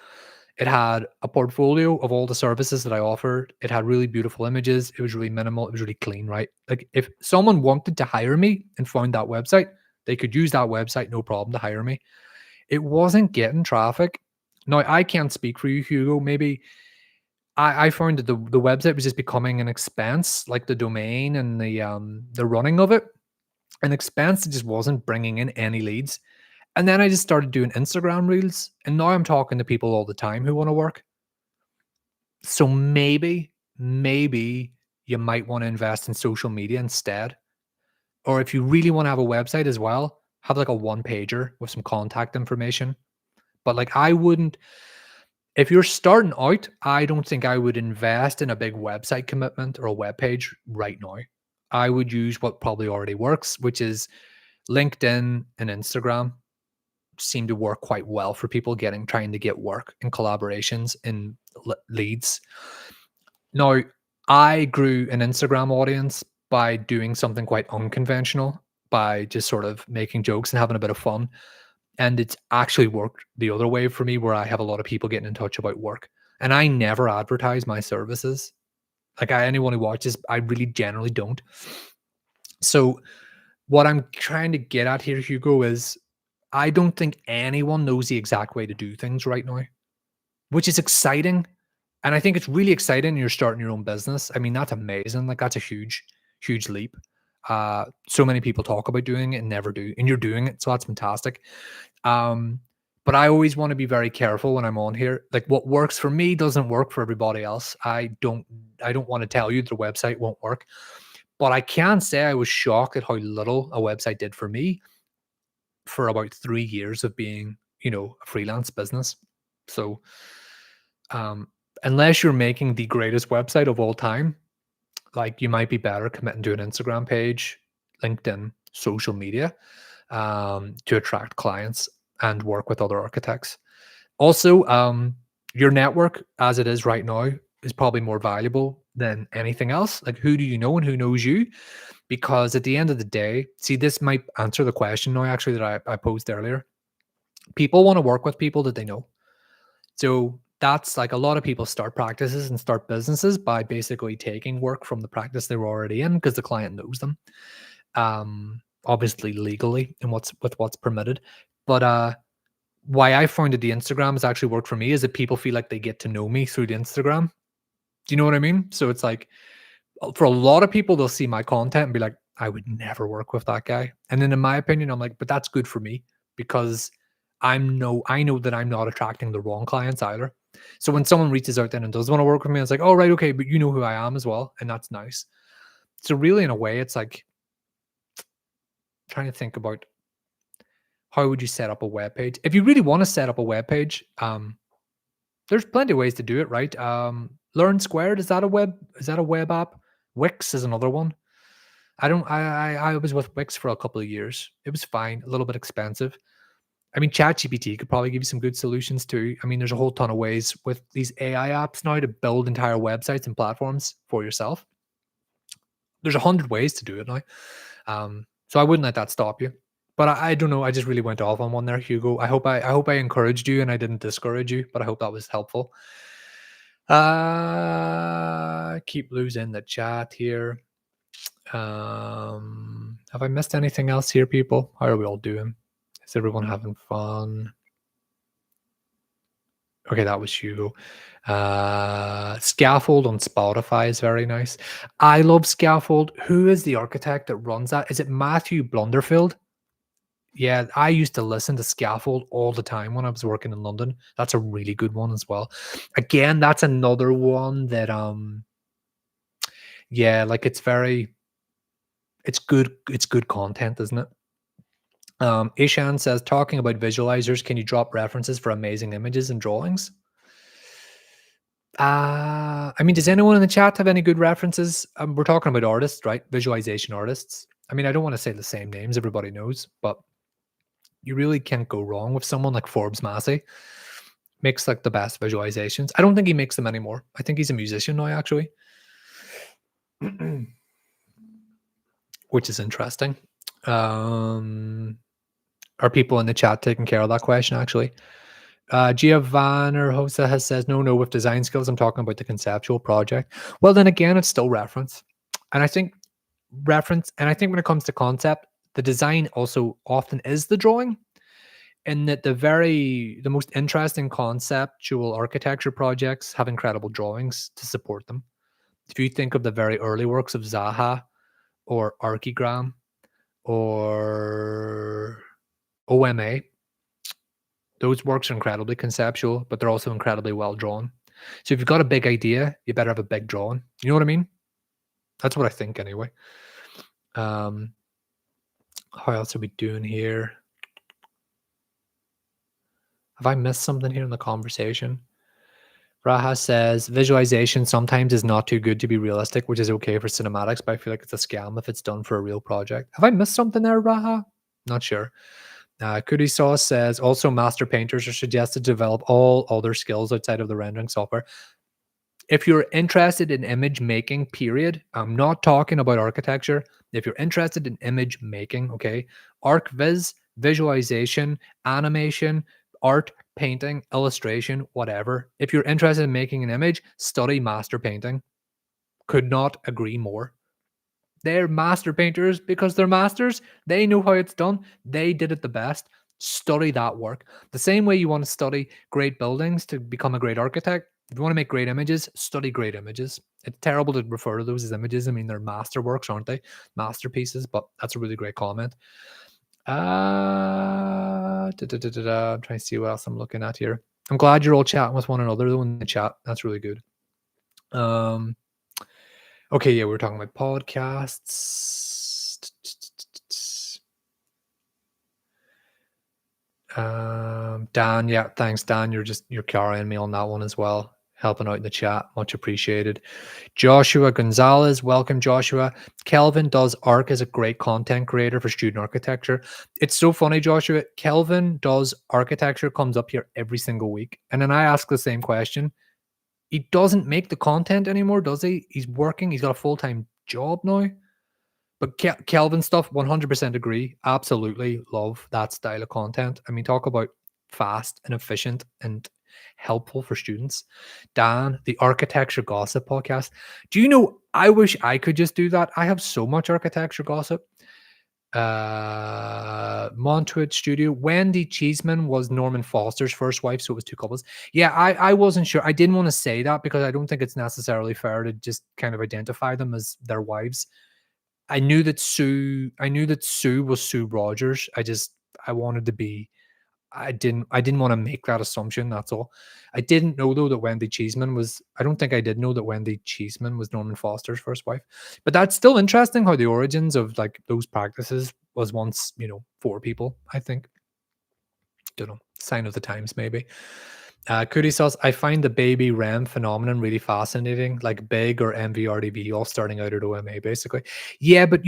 It had a portfolio of all the services that I offered. It had really beautiful images. It was really minimal. It was really clean, right? Like if someone wanted to hire me and found that website, they could use that website, no problem, to hire me. It wasn't getting traffic. Now, I can't speak for you, Hugo. Maybe I found that the website was just becoming an expense, like the domain and the running of it, an expense that just wasn't bringing in any leads. And then I just started doing Instagram reels, and now I'm talking to people all the time who want to work. So maybe you might want to invest in social media instead. Or if you really want to have a website as well, have like a one pager with some contact information. But like I wouldn't, if you're starting out, I don't think I would invest in a big website commitment or a web page right now. I would use what probably already works, which is LinkedIn and Instagram seem to work quite well for people trying to get work and collaborations and leads. Now, I grew an Instagram audience by doing something quite unconventional, by just sort of making jokes and having a bit of fun. And it's actually worked the other way for me, where I have a lot of people getting in touch about work. And I never advertise my services. Like anyone who watches, I really generally don't. So what I'm trying to get at here, Hugo, is I don't think anyone knows the exact way to do things right now, which is exciting. And I think it's really exciting you're starting your own business. I mean, that's amazing. Like that's a huge, huge leap. So many people talk about doing it and never do, and you're doing it. So that's fantastic. Um, but I always want to be very careful when I'm on here. Like what works for me doesn't work for everybody else. I don't want to tell you the website won't work, but I can say I was shocked at how little a website did for me for about 3 years of being, a freelance business. So, um, unless you're making the greatest website of all time, like you might be better committing to an Instagram page, LinkedIn, social media, to attract clients and work with other architects. Also, your network as it is right now is probably more valuable than anything else. Like, who do you know and who knows you? Because at the end of the day, see, this might answer the question now, actually, that I posed earlier. People want to work with people that they know. So that's like a lot of people start practices and start businesses by basically taking work from the practice they were already in because the client knows them. Obviously legally and what's permitted. But why I found that the Instagram has actually worked for me is that people feel like they get to know me through the Instagram. Do you know what I mean? So it's like for a lot of people, they'll see my content and be like, I would never work with that guy. And then in my opinion, I'm like, but that's good for me because I know that I'm not attracting the wrong clients either. So when someone reaches out then and does want to work with me, it's like, oh right, okay, but you know who I am as well. And that's nice. So really in a way, it's like trying to think about how would you set up a web page? If you really want to set up a web page, there's plenty of ways to do it, right? Learn Squared, is that a web app? Wix is another one. I don't I was with Wix for a couple of years. It was fine, a little bit expensive. I mean, ChatGPT could probably give you some good solutions too. I mean, there's a whole ton of ways with these AI apps now to build entire websites and platforms for yourself. There's 100 ways to do it now. So I wouldn't let that stop you. But I don't know. I just really went off on one there, Hugo. I hope I encouraged you and I didn't discourage you, but I hope that was helpful. Keep losing the chat here. Have I missed anything else here, people? How are we all doing? Is everyone having fun? Okay, that was Hugo. Scaffold on Spotify is very nice. I love Scaffold. Who is the architect that runs that? Is it Matthew Blunderfield? Yeah, I used to listen to Scaffold all the time when I was working in London. That's a really good one as well. Again, that's another one that yeah, like it's good content, isn't it? Ishan says, talking about visualizers, can you drop references for amazing images and drawings? I mean, does anyone in the chat have any good references? We're talking about artists, right? Visualization artists. I mean, I don't want to say the same names everybody knows, but you really can't go wrong with someone like Forbes Massey. Makes like the best visualizations. I don't think he makes them anymore. I think he's a musician now, actually, which is interesting. Are people in the chat taking care of that question, actually? Giovanna Hosa has says, no, with design skills, I'm talking about the conceptual project. Well, then again, it's still reference. And I think when it comes to concept, the design also often is the drawing. And that the most interesting conceptual architecture projects have incredible drawings to support them. If you think of the very early works of Zaha or Archigram or OMA, those works are incredibly conceptual, but they're also incredibly well drawn. So if you've got a big idea, you better have a big drawing. You know what I mean? That's what I think anyway. Um, how else are we doing here? Have I missed something here in the conversation? Raha says visualization sometimes is not too good to be realistic, which is okay for cinematics, but I feel like it's a scam if it's done for a real project. Have I missed something there, Raha? Not sure. Cootie Sauce says also master painters are suggested to develop all other skills outside of the rendering software. If you're interested in image making, period, I'm not talking about architecture. If you're interested in image making, okay, ArcViz, visualization, animation, art, painting, illustration, whatever. If you're interested in making an image, study master painting. Could not agree more. They're master painters because they're masters. They know how it's done. They did it the best. Study that work. The same way you want to study great buildings to become a great architect. If you want to make great images, study great images. It's terrible to refer to those as images. I mean, they're masterworks, aren't they? Masterpieces, but that's a really great comment. I'm trying to see what else I'm looking at here. I'm glad you're all chatting with one another though in the chat. That's really good. Okay, yeah, we were talking about podcasts. Dan, yeah, thanks, Dan. You're carrying me on that one as well, helping out in the chat. Much appreciated. Joshua Gonzalez, welcome, Joshua. Kelvin does Arc as a great content creator for student architecture. It's so funny, Joshua. Kelvin does architecture, comes up here every single week, and then I ask the same question. He doesn't make the content anymore, does he? He's working. He's got a full-time job now. But Kelvin stuff, 100% agree. Absolutely love that style of content. I mean, talk about fast and efficient and helpful for students. Dan, the Architecture Gossip podcast. Do you know, I wish I could just do that. I have so much architecture gossip. Montuit Studio. Wendy Cheeseman was Norman Foster's first wife, so it was two couples. Yeah, I wasn't sure. I didn't want to say that because I don't think it's necessarily fair to just kind of identify them as their wives. I knew that Sue was Sue Rogers. I wanted to be I didn't want to make that assumption, that's all. I didn't know though that Wendy Cheeseman was I don't think I did know that Wendy Cheeseman was Norman Foster's first wife. But that's still interesting how the origins of like those practices was once, four people, I think. Don't know. Sign of the times, maybe. Cootie Sauce, I find the baby REM phenomenon really fascinating, like Big or MVRDV all starting out at OMA, basically. Yeah, but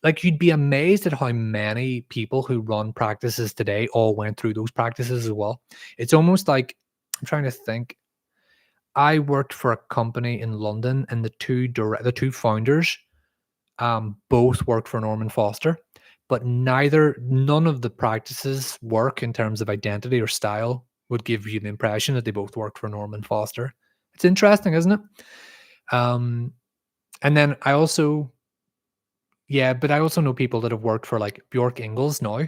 like you'd be amazed at how many people who run practices today all went through those practices as well. It's almost like I'm trying to think. I worked for a company in London, and the two founders both worked for Norman Foster, but none of the practices work in terms of identity or style would give you the impression that they both worked for Norman Foster. It's interesting, isn't it? And then but I also know people that have worked for like Bjork Ingles now,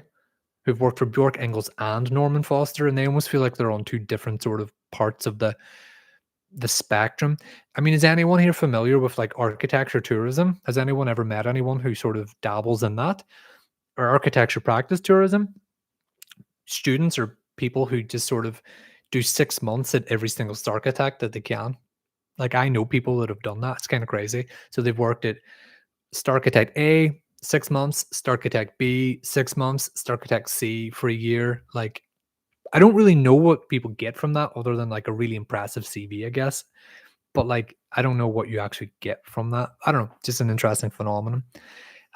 who've worked for Bjork Ingles and Norman Foster, and they almost feel like they're on two different sort of parts of the spectrum. I mean, is anyone here familiar with like architecture tourism? Has anyone ever met anyone who sort of dabbles in that? Or architecture practice tourism? Students or people who just sort of do 6 months at every single architect that they can. Like I know people that have done that. It's kind of crazy. So they've worked at Starchitect A 6 months, Starchitect B 6 months, Starchitect C for a year. Like I don't really know what people get from that other than like a really impressive CV, I guess. But like I don't know what you actually get from that. I don't know, just an interesting phenomenon.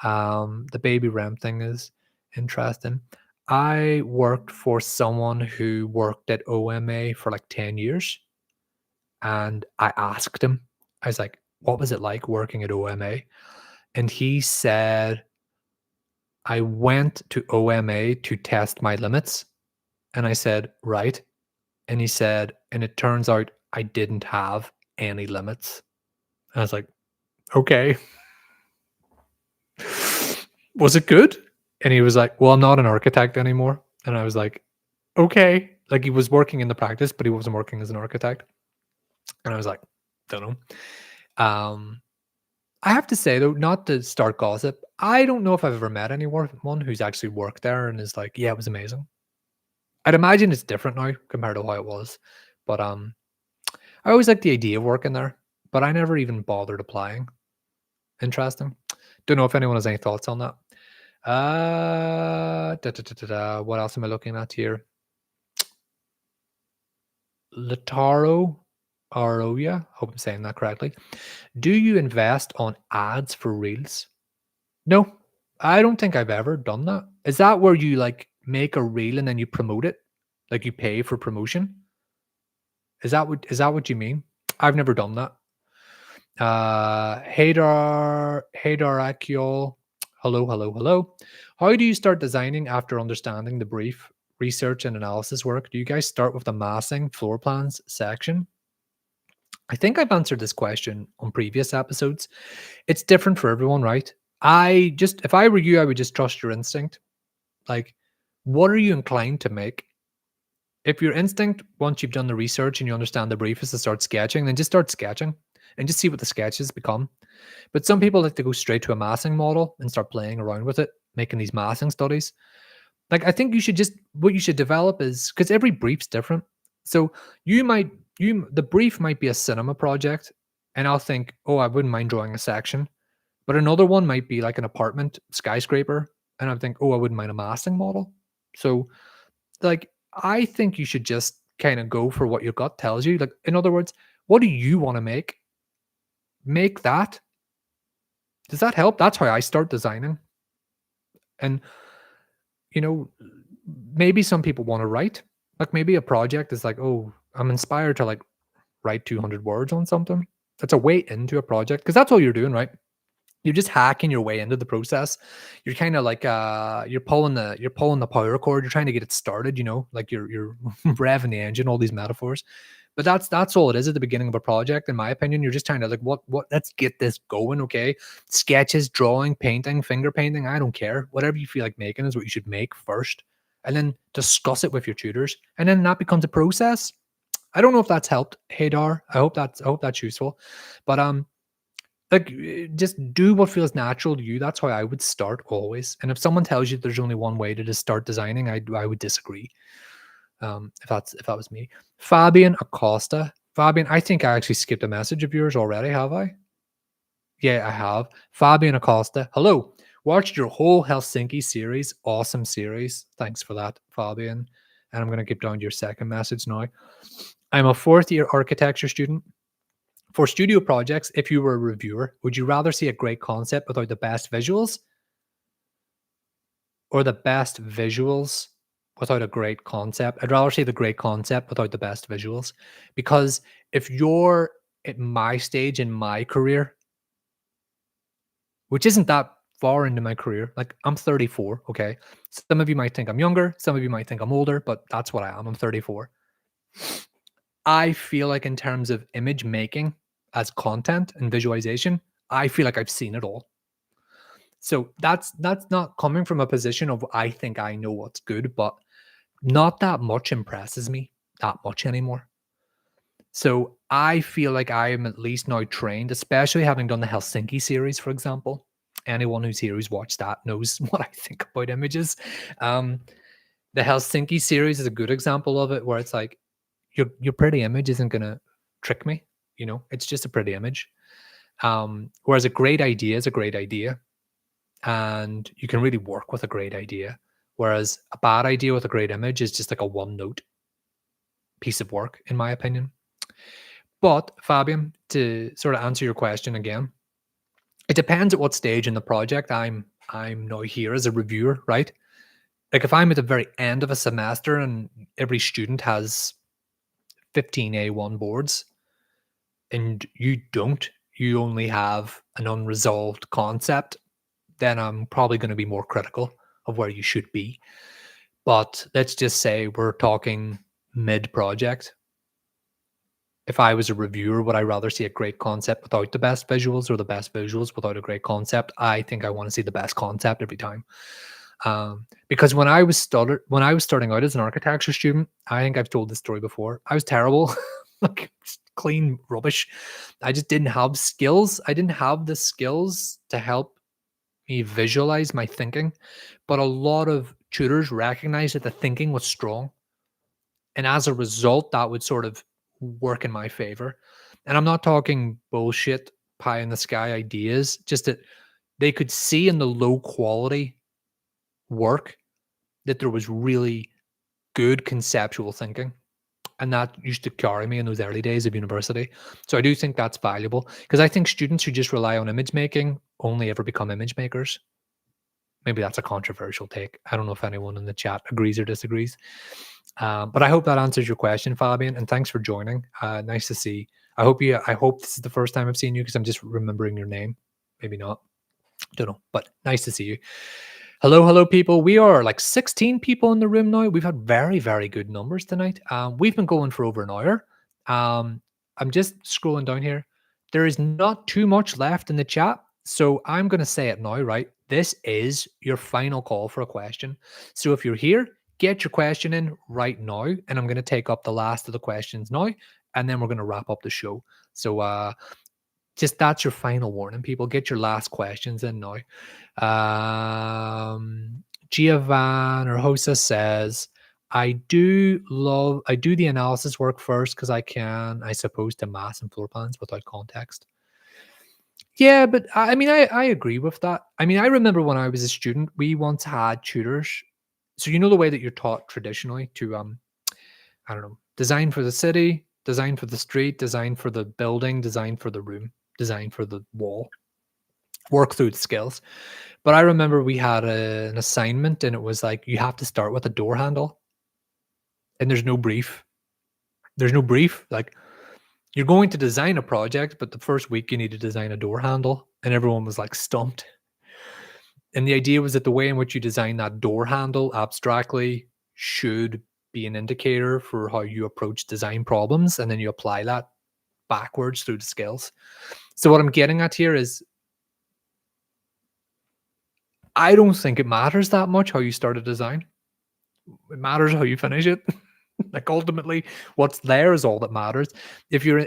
The baby REM thing is interesting. I worked for someone who worked at OMA for like 10 years, and I asked him, I was like, what was it like working at OMA? And he said, I went to OMA to test my limits. And I said, right. And he said, and it turns out I didn't have any limits. I was like, okay. Was it good? And he was like, well, I'm not an architect anymore. And I was like, okay. Like he was working in the practice, but he wasn't working as an architect. And I was like, don't know. I have to say though, not to start gossip, I don't know if I've ever met anyone who's actually worked there and is like, yeah, it was amazing. I'd imagine it's different now compared to how it was. But I always liked the idea of working there, but I never even bothered applying. Interesting. Don't know if anyone has any thoughts on that. What else am I looking at here? Lataro Aroya, hope I'm saying that correctly. Do you invest on ads for reels? No, I don't think I've ever done that. Is that where you like make a reel and then you promote it? Like you pay for promotion? Is that what you mean? I've never done that. Haydar Akiol. Hello, hello, hello. How do you start designing after understanding the brief research and analysis work? Do you guys start with the massing floor plans section? I think I've answered this question on previous episodes. It's different for everyone, right? If I were you, I would just trust your instinct. Like, what are you inclined to make? If your instinct, once you've done the research and you understand the brief, is to start sketching, then just start sketching and just see what the sketches become. But some people like to go straight to a massing model and start playing around with it, making these massing studies. Like, I think what you should develop is because every brief's different. So you might, the brief might be a cinema project, and I'll think, oh, I wouldn't mind drawing a section. But another one might be like an apartment skyscraper, and I think, oh, I wouldn't mind a massing model. So, like, I think you should just kind of go for what your gut tells you. Like, in other words, what do you want to make? Make that. Does that help? That's how I start designing. And, you know, maybe some people want to write. Like, maybe a project is like, oh, I'm inspired to like write 200 words on something. That's a way into a project because that's all you're doing, right? You're just hacking your way into the process. You're kind of like you're pulling the power cord. You're trying to get it started, like you're revving the engine, all these metaphors. But that's all it is at the beginning of a project, in my opinion. You're just trying to like what let's get this going, okay? Sketches, drawing, painting, finger painting, I don't care. Whatever you feel like making is what you should make first. And then discuss it with your tutors. And then that becomes a process. I don't know if that's helped, Haydar. I hope that's useful. But like, just do what feels natural to you. That's how I would start always. And if someone tells you there's only one way to just start designing, I would disagree. If that was me. Fabian Acosta. Fabian, I think I actually skipped a message of yours already, have I? Yeah, I have. Fabian Acosta. Hello. Watched your whole Helsinki series. Awesome series. Thanks for that, Fabian. And I'm going to get down to your second message now. I'm a fourth year architecture student. For studio projects, if you were a reviewer, would you rather see a great concept without the best visuals, or the best visuals without a great concept? I'd rather see the great concept without the best visuals, because if you're at my stage in my career, which isn't that far into my career, like I'm 34, okay? Some of you might think I'm younger, some of you might think I'm older, but that's what I am. I'm 34. I feel like in terms of image making as content and visualization, I feel like I've seen it all. So that's not coming from a position of I think I know what's good, but not that much impresses me that much anymore. So I feel like I am at least now trained, especially having done the Helsinki series, for example. Anyone who's here who's watched that knows what I think about images. Um, the Helsinki series is a good example of it, where it's like your pretty image isn't gonna trick me. It's just a pretty image. Whereas a great idea is a great idea, and you can really work with a great idea. Whereas a bad idea with a great image is just like a one note piece of work, in my opinion. But Fabian, to sort of answer your question again, it depends at what stage in the project I'm now here as a reviewer, right? Like if I'm at the very end of a semester and every student has 15 A1 boards and you only have an unresolved concept, then I'm probably going to be more critical of where you should be. But let's just say we're talking mid project. If I was a reviewer, would I rather see a great concept without the best visuals, or the best visuals without a great concept? I think I want to see the best concept every time. Because when I was starting out as an architecture student, I think I've told this story before. I was terrible, like clean rubbish. I just didn't have skills. I didn't have the skills to help me visualize my thinking. But a lot of tutors recognized that the thinking was strong, and as a result, that would sort of work in my favor. And I'm not talking bullshit pie in the sky ideas, just that they could see in the low quality work that there was really good conceptual thinking. And that used to carry me in those early days of university. So I do think that's valuable because I think students who just rely on image making only ever become image makers. Maybe that's a controversial take. I don't know if anyone in the chat agrees or disagrees. But I hope that answers your question, Fabian. And thanks for joining. Nice to see. I hope this is the first time I've seen you because I'm just remembering your name. Maybe not. Don't know. But nice to see you. Hello, hello, people. We are like 16 people in the room now. We've had very, very good numbers tonight. We've been going for over an hour. I'm just scrolling down here. There is not too much left in the chat. So I'm going to say it now, right? This is your final call for a question. So if you're here, get your question in right now. And I'm going to take up the last of the questions now. And then we're going to wrap up the show. So just that's your final warning, people. Get your last questions in now. Giovan or Hosa says, I do the analysis work first because I can, I suppose, to mass and floor plans without context. Yeah, but I mean, I agree with that. I mean, I remember when I was a student, we once had tutors. So you know the way that you're taught traditionally to I don't know, design for the city, design for the street, design for the building, design for the room, design for the wall, work through the skills. But I remember we had an assignment and it was like, you have to start with a door handle and there's no brief. There's no brief. Like, you're going to design a project, but the first week you need to design a door handle. And everyone was like stumped. And the idea was that the way in which you design that door handle abstractly should be an indicator for how you approach design problems. And then you apply that backwards through the skills. So what I'm getting at here is I don't think it matters that much how you start a design. It matters how you finish it. Like ultimately, what's there is all that matters. If you're,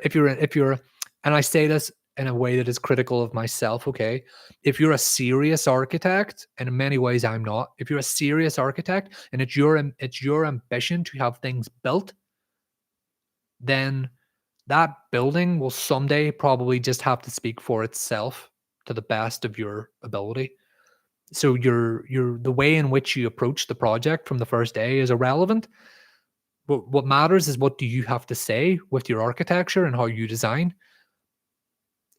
and I say this in a way that is critical of myself, okay? If you're a serious architect, and in many ways I'm not, if you're a serious architect and it's your ambition to have things built, then that building will someday probably just have to speak for itself to the best of your ability. So the way in which you approach the project from the first day is irrelevant. But what matters is what do you have to say with your architecture and how you design.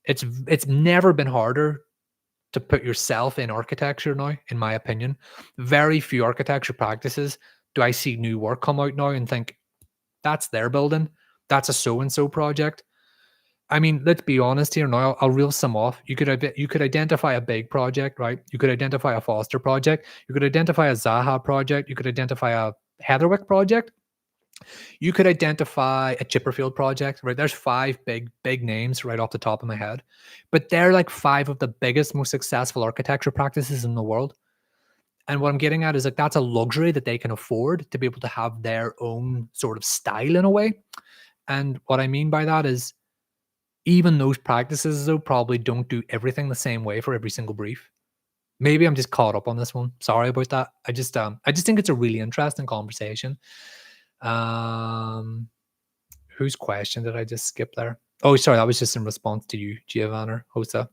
It's never been harder to put yourself in architecture now, in my opinion. Very few architecture practices do I see new work come out now and think, that's their building. That's a so-and-so project. I mean, let's be honest here now. I'll reel some off. You could identify a big project, right? You could identify a Foster project. You could identify a Zaha project. You could identify a Heatherwick project. You could identify a Chipperfield project, right? There's 5 big names right off the top of my head, but they're like 5 of the biggest, most successful architecture practices in the world. And what I'm getting at is like that's a luxury that they can afford to be able to have their own sort of style in a way. And what I mean by that is even those practices though probably don't do everything the same way for every single brief. Maybe I'm just caught up on this one. Sorry about that. I just think it's a really interesting conversation. Whose question did I just skip there? Oh, sorry, that was just in response to you, Giovanna Hosa.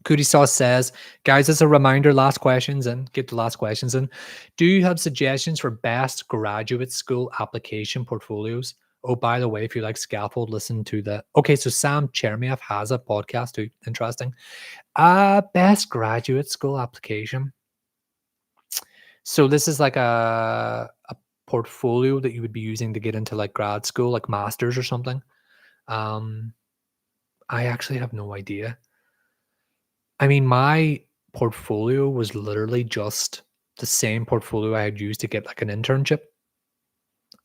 Cootie Sauce says, guys, as a reminder, last questions and get the last questions in. Do you have suggestions for best graduate school application portfolios? Oh, by the way, if you like scaffold, listen to the. Okay, so Sam Chermiev has a podcast too. Interesting. Best graduate school application. So this is like a portfolio that you would be using to get into like grad school, like masters or something. I actually have no idea. I mean, my portfolio was literally just the same portfolio I had used to get like an internship.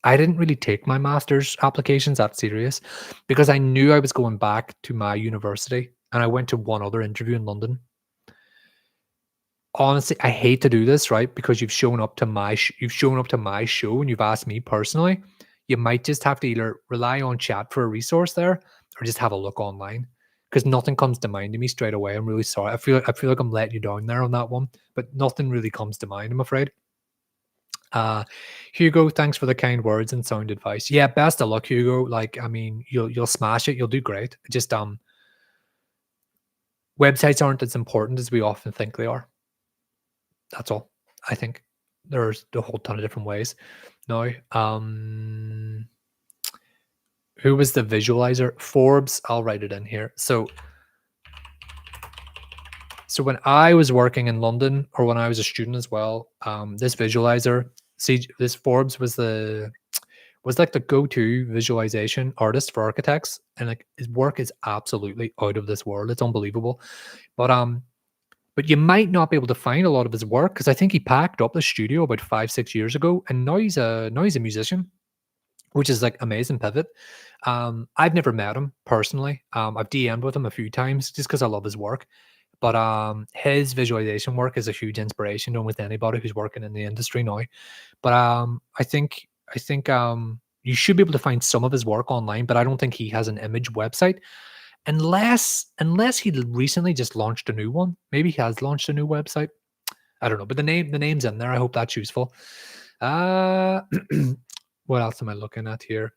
I didn't really take my master's applications that serious because I knew I was going back to my university and I went to one other interview in London. Honestly, I hate to do this, right? Because you've shown up to my show and you've asked me personally. You might just have to either rely on chat for a resource there or just have a look online because nothing comes to mind to me straight away. I'm really sorry. I feel like I'm letting you down there on that one, but nothing really comes to mind, I'm afraid. Hugo, thanks for the kind words and sound advice. Yeah, best of luck, Hugo. Like, I mean, you'll smash it. You'll do great. Just Websites aren't as important as we often think they are. That's all. I think there's a whole ton of different ways. Now, who was the visualizer? Forbes. I'll write it in here. So when I was working in London, or when I was a student as well, this visualizer, see, this Forbes was like the go-to visualization artist for architects, and like his work is absolutely out of this world. It's unbelievable. But but you might not be able to find a lot of his work because I think he packed up the studio about 5, 6 years ago, and now he's a musician, which is like amazing pivot. I've never met him personally. I've DM'd with him a few times just because I love his work. But his visualization work is a huge inspiration to almost anybody who's working in the industry now. But I think you should be able to find some of his work online, but I don't think he has an image website unless he recently just launched a new one. Maybe he has launched a new website. I don't know, but the name's in there. I hope that's useful. Uh, what else am I looking at here?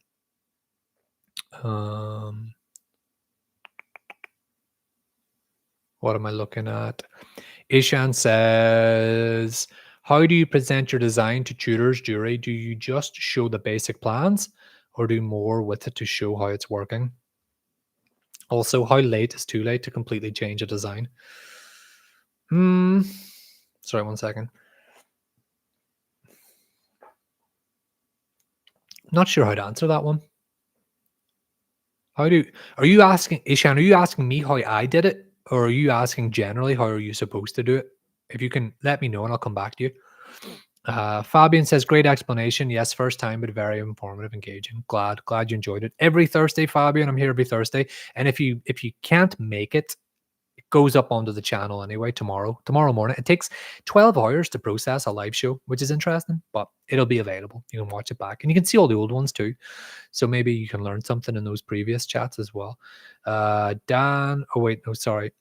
What am I looking at? Ishan says, how do you present your design to tutors, jury? Do you just show the basic plans or do more with it to show how it's working? Also, how late is too late to completely change a design? Sorry, 1 second. Not sure how to answer that one. Are you asking, Ishan, are you asking me how I did it? Or are you asking generally how are you supposed to do it? If you can let me know and I'll come back to you. Fabian says, great explanation. Yes, first time, but very informative, engaging. Glad you enjoyed it. Every Thursday, Fabian, I'm here every Thursday. And if you can't make it, it goes up onto the channel anyway tomorrow morning. It takes 12 hours to process a live show, which is interesting, but it'll be available. You can watch it back and you can see all the old ones too. So maybe you can learn something in those previous chats as well. Dan, oh wait, no, sorry.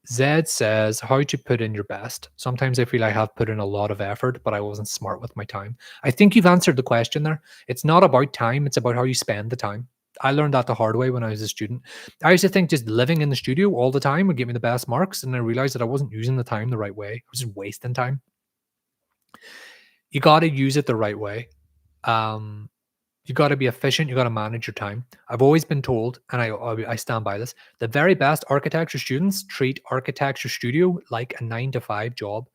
Zed says, how to put in your best. Sometimes I feel I have put in a lot of effort, but I wasn't smart with my time. I think you've answered the question there. It's not about time, it's about how you spend the time. I learned that the hard way when I was a student. I used to think just living in the studio all the time would give me the best marks, and I realized that I wasn't using the time the right way. I was just wasting time. You got to use it the right way. You got to be efficient. You got to manage your time. I've always been told, and I stand by this, the very best architecture students treat architecture studio like a 9 to 5 job.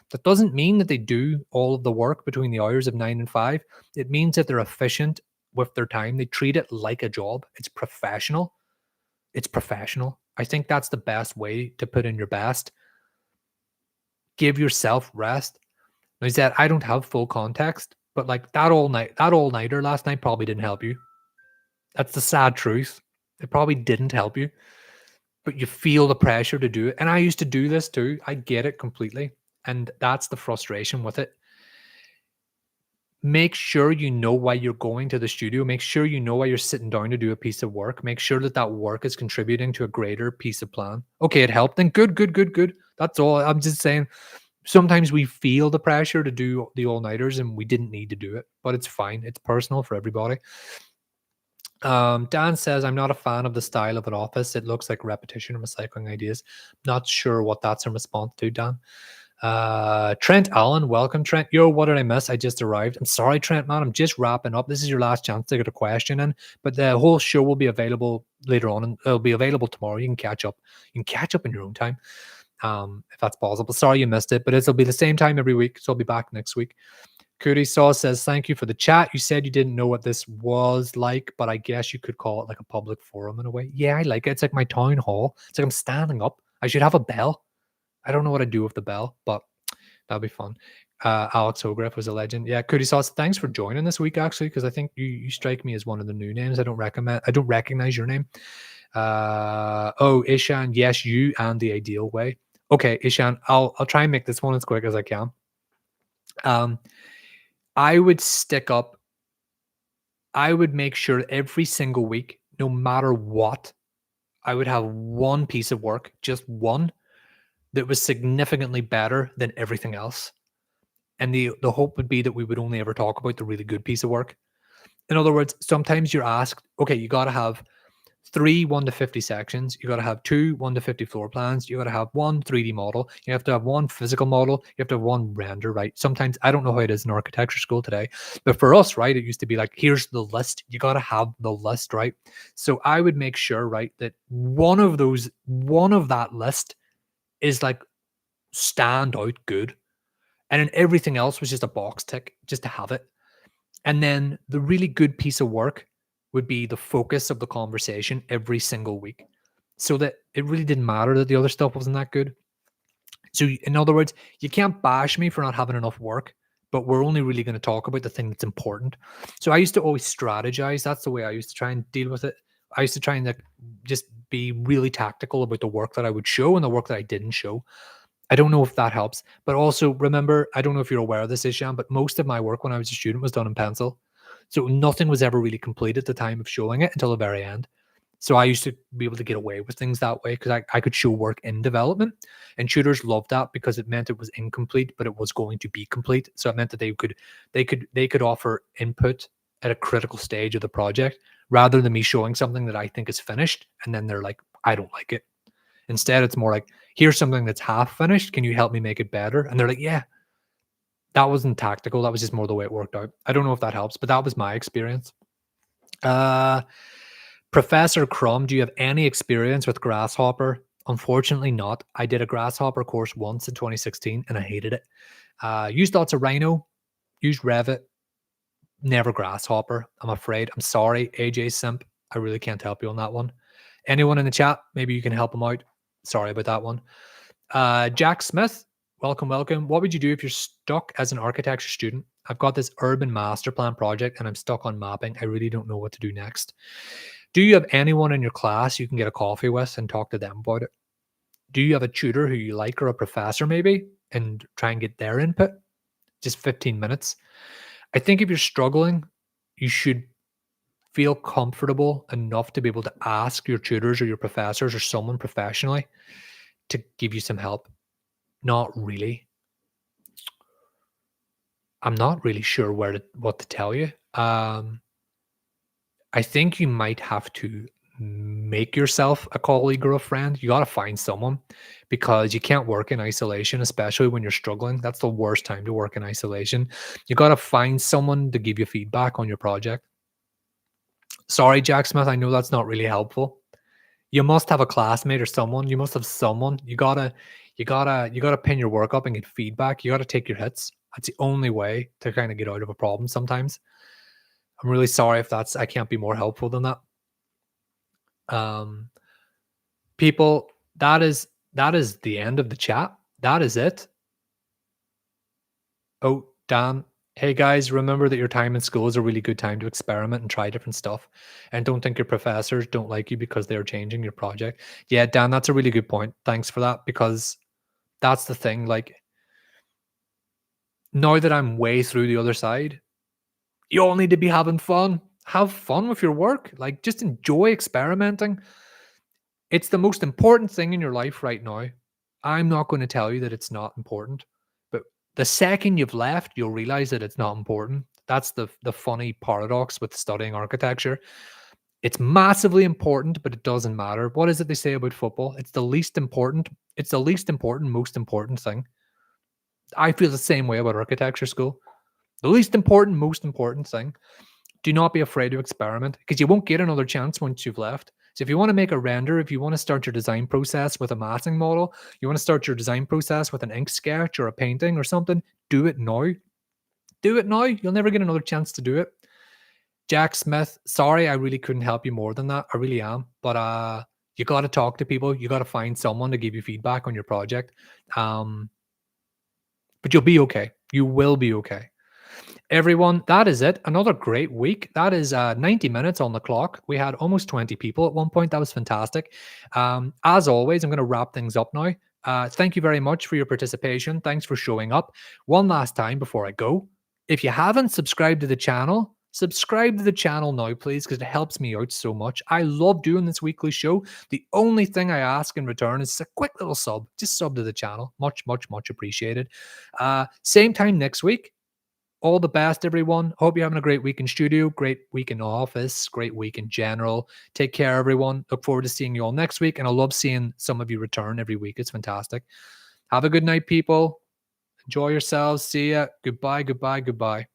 That doesn't mean that they do all of the work between the hours of 9 and 5. It means that they're efficient with their time. They treat it like a job. It's professional. It's professional. I think that's the best way to put in your best. Give yourself rest. Now, he said, I don't have full context, but like that all-nighter last night probably didn't help you. That's the sad truth. It probably didn't help you, but you feel the pressure to do it. And I used to do this too. I get it completely. And that's the frustration with it. Make sure you know why you're going to the studio. Make sure you know why you're sitting down to do a piece of work. Make sure that that work is contributing to a greater piece of plan. Okay, it helped. Then good, good, good, good. That's all. I'm just saying sometimes we feel the pressure to do the all-nighters and we didn't need to do it, but it's fine. It's personal for everybody. Dan says, I'm not a fan of the style of an office. It looks like repetition and recycling ideas. Not sure what that's in response to, Dan. Trent Allen, welcome, Trent. Yo, what did I miss? I just arrived. I'm sorry, Trent, man. I'm just wrapping up. This is your last chance to get a question in, but the whole show will be available later on, and it'll be available tomorrow. You can catch up. You can catch up in your own time, if that's possible. Sorry you missed it, but it'll be the same time every week, so I'll be back next week. Cootie Saw says, thank you for the chat. You said you didn't know what this was like, but I guess you could call it like a public forum in a way. Yeah, I like it. It's like my town hall. It's like I'm standing up. I should have a bell. I don't know what I do with the bell, but that'll be fun. Alex Hogriff was a legend. Yeah, Cootie Sauce, thanks for joining this week, actually, because I think you strike me as one of the new names. I don't recognize your name. Ishan, yes, you and the ideal way. Okay, Ishan, I'll try and make this one as quick as I can. I would make sure every single week, no matter what, I would have one piece of work, just one, that was significantly better than everything else. And the hope would be that we would only ever talk about the really good piece of work. In other words, sometimes you're asked, okay, you got to have 3 1 to 50 sections. You got to have 2 1 to 50 floor plans. You got to have 1 3D model. You have to have 1 physical model. You have to have 1 render, right? Sometimes I don't know how it is in architecture school today, but for us, right, it used to be like, here's the list. You got to have the list, right? So I would make sure, right, that one of that list is like stand out good. And then everything else was just a box tick just to have it. And then the really good piece of work would be the focus of the conversation every single week so that it really didn't matter that the other stuff wasn't that good. So, in other words, you can't bash me for not having enough work, but we're only really going to talk about the thing that's important. So, I used to always strategize. That's the way I used to try and deal with it. I used to try and like, just be really tactical about the work that I would show and the work that I didn't show. I don't know if that helps, but also remember, I don't know if you're aware of this, Isham, but most of my work when I was a student was done in pencil. So nothing was ever really complete at the time of showing it until the very end. So I used to be able to get away with things that way because I could show work in development, and tutors loved that because it meant it was incomplete, but it was going to be complete. So it meant that they could offer input at a critical stage of the project rather than me showing something that I think is finished and then they're like, I don't like it. Instead, it's more like, here's something that's half finished. Can you help me make it better? And they're like, yeah. That wasn't tactical. That was just more the way it worked out. I don't know if that helps, but that was my experience. Uh, Professor Crumb, do you have any experience with Grasshopper? Unfortunately, not. I did a Grasshopper course once in 2016 and I hated it. Used lots of Rhino, used Revit, never Grasshopper. I'm afraid. I'm sorry, AJ Simp. I really can't help you on that one. Anyone in the chat, maybe you can help them out. Sorry about that one. Jack Smith, welcome, welcome. What would you do if you're stuck as an architecture student? I've got this urban master plan project and I'm stuck on mapping. I really don't know what to do next. Do you have anyone in your class you can get a coffee with and talk to them about it? Do you have a tutor who you like or a professor maybe and try and get their input? Just 15 minutes. I think if you're struggling, you should feel comfortable enough to be able to ask your tutors or your professors or someone professionally to give you some help. Not really. I'm not really sure what to tell you. I think you might have to make yourself a colleague or a friend. You got to find someone because you can't work in isolation, especially when you're struggling. That's the worst time to work in isolation. You got to find someone to give you feedback on your project. Sorry, Jack Smith. I know that's not really helpful. You must have a classmate or someone. You must have someone. You gotta pin your work up and get feedback. You gotta take your hits. That's the only way to kind of get out of a problem sometimes. I'm really sorry if I can't be more helpful than that. People, that is the end of the chat. That is it. Oh, Dan. Hey guys, remember that your time in school is a really good time to experiment and try different stuff. And don't think your professors don't like you because they're changing your project. Yeah, Dan, that's a really good point. Thanks for that, because that's the thing. Like, now that I'm way through the other side, you all need to be having fun. Have fun with your work. Like, just enjoy experimenting. It's the most important thing in your life right now. I'm not going to tell you that it's not important, but the second you've left, you'll realize that it's not important. That's the funny paradox with studying architecture. It's massively important, but it doesn't matter. What is it they say about football? It's the least important. It's the least important, most important thing. I feel the same way about architecture school. The least important, most important thing. Do not be afraid to experiment because you won't get another chance once you've left. So if you want to make a render, if you want to start your design process with a massing model, you want to start your design process with an ink sketch or a painting or something, do it now. Do it now. You'll never get another chance to do it. Jack Smith, sorry, I really couldn't help you more than that. I really am. But you got to talk to people. You got to find someone to give you feedback on your project. But you'll be okay. You will be okay. Everyone, that is it. Another great week. That is 90 minutes on the clock. We had almost 20 people at one point. That was fantastic. As always, I'm going to wrap things up now. Thank you very much for your participation. Thanks for showing up. One last time before I go, if you haven't subscribed to the channel, subscribe to the channel now, please, because it helps me out so much. I love doing this weekly show. The only thing I ask in return is a quick little sub. Just sub to the channel. Much, much, much appreciated. Same time next week. All the best, everyone. Hope you're having a great week in studio, great week in office, great week in general. Take care, everyone. Look forward to seeing you all next week. And I love seeing some of you return every week. It's fantastic. Have a good night, people. Enjoy yourselves. See ya. Goodbye, goodbye, goodbye.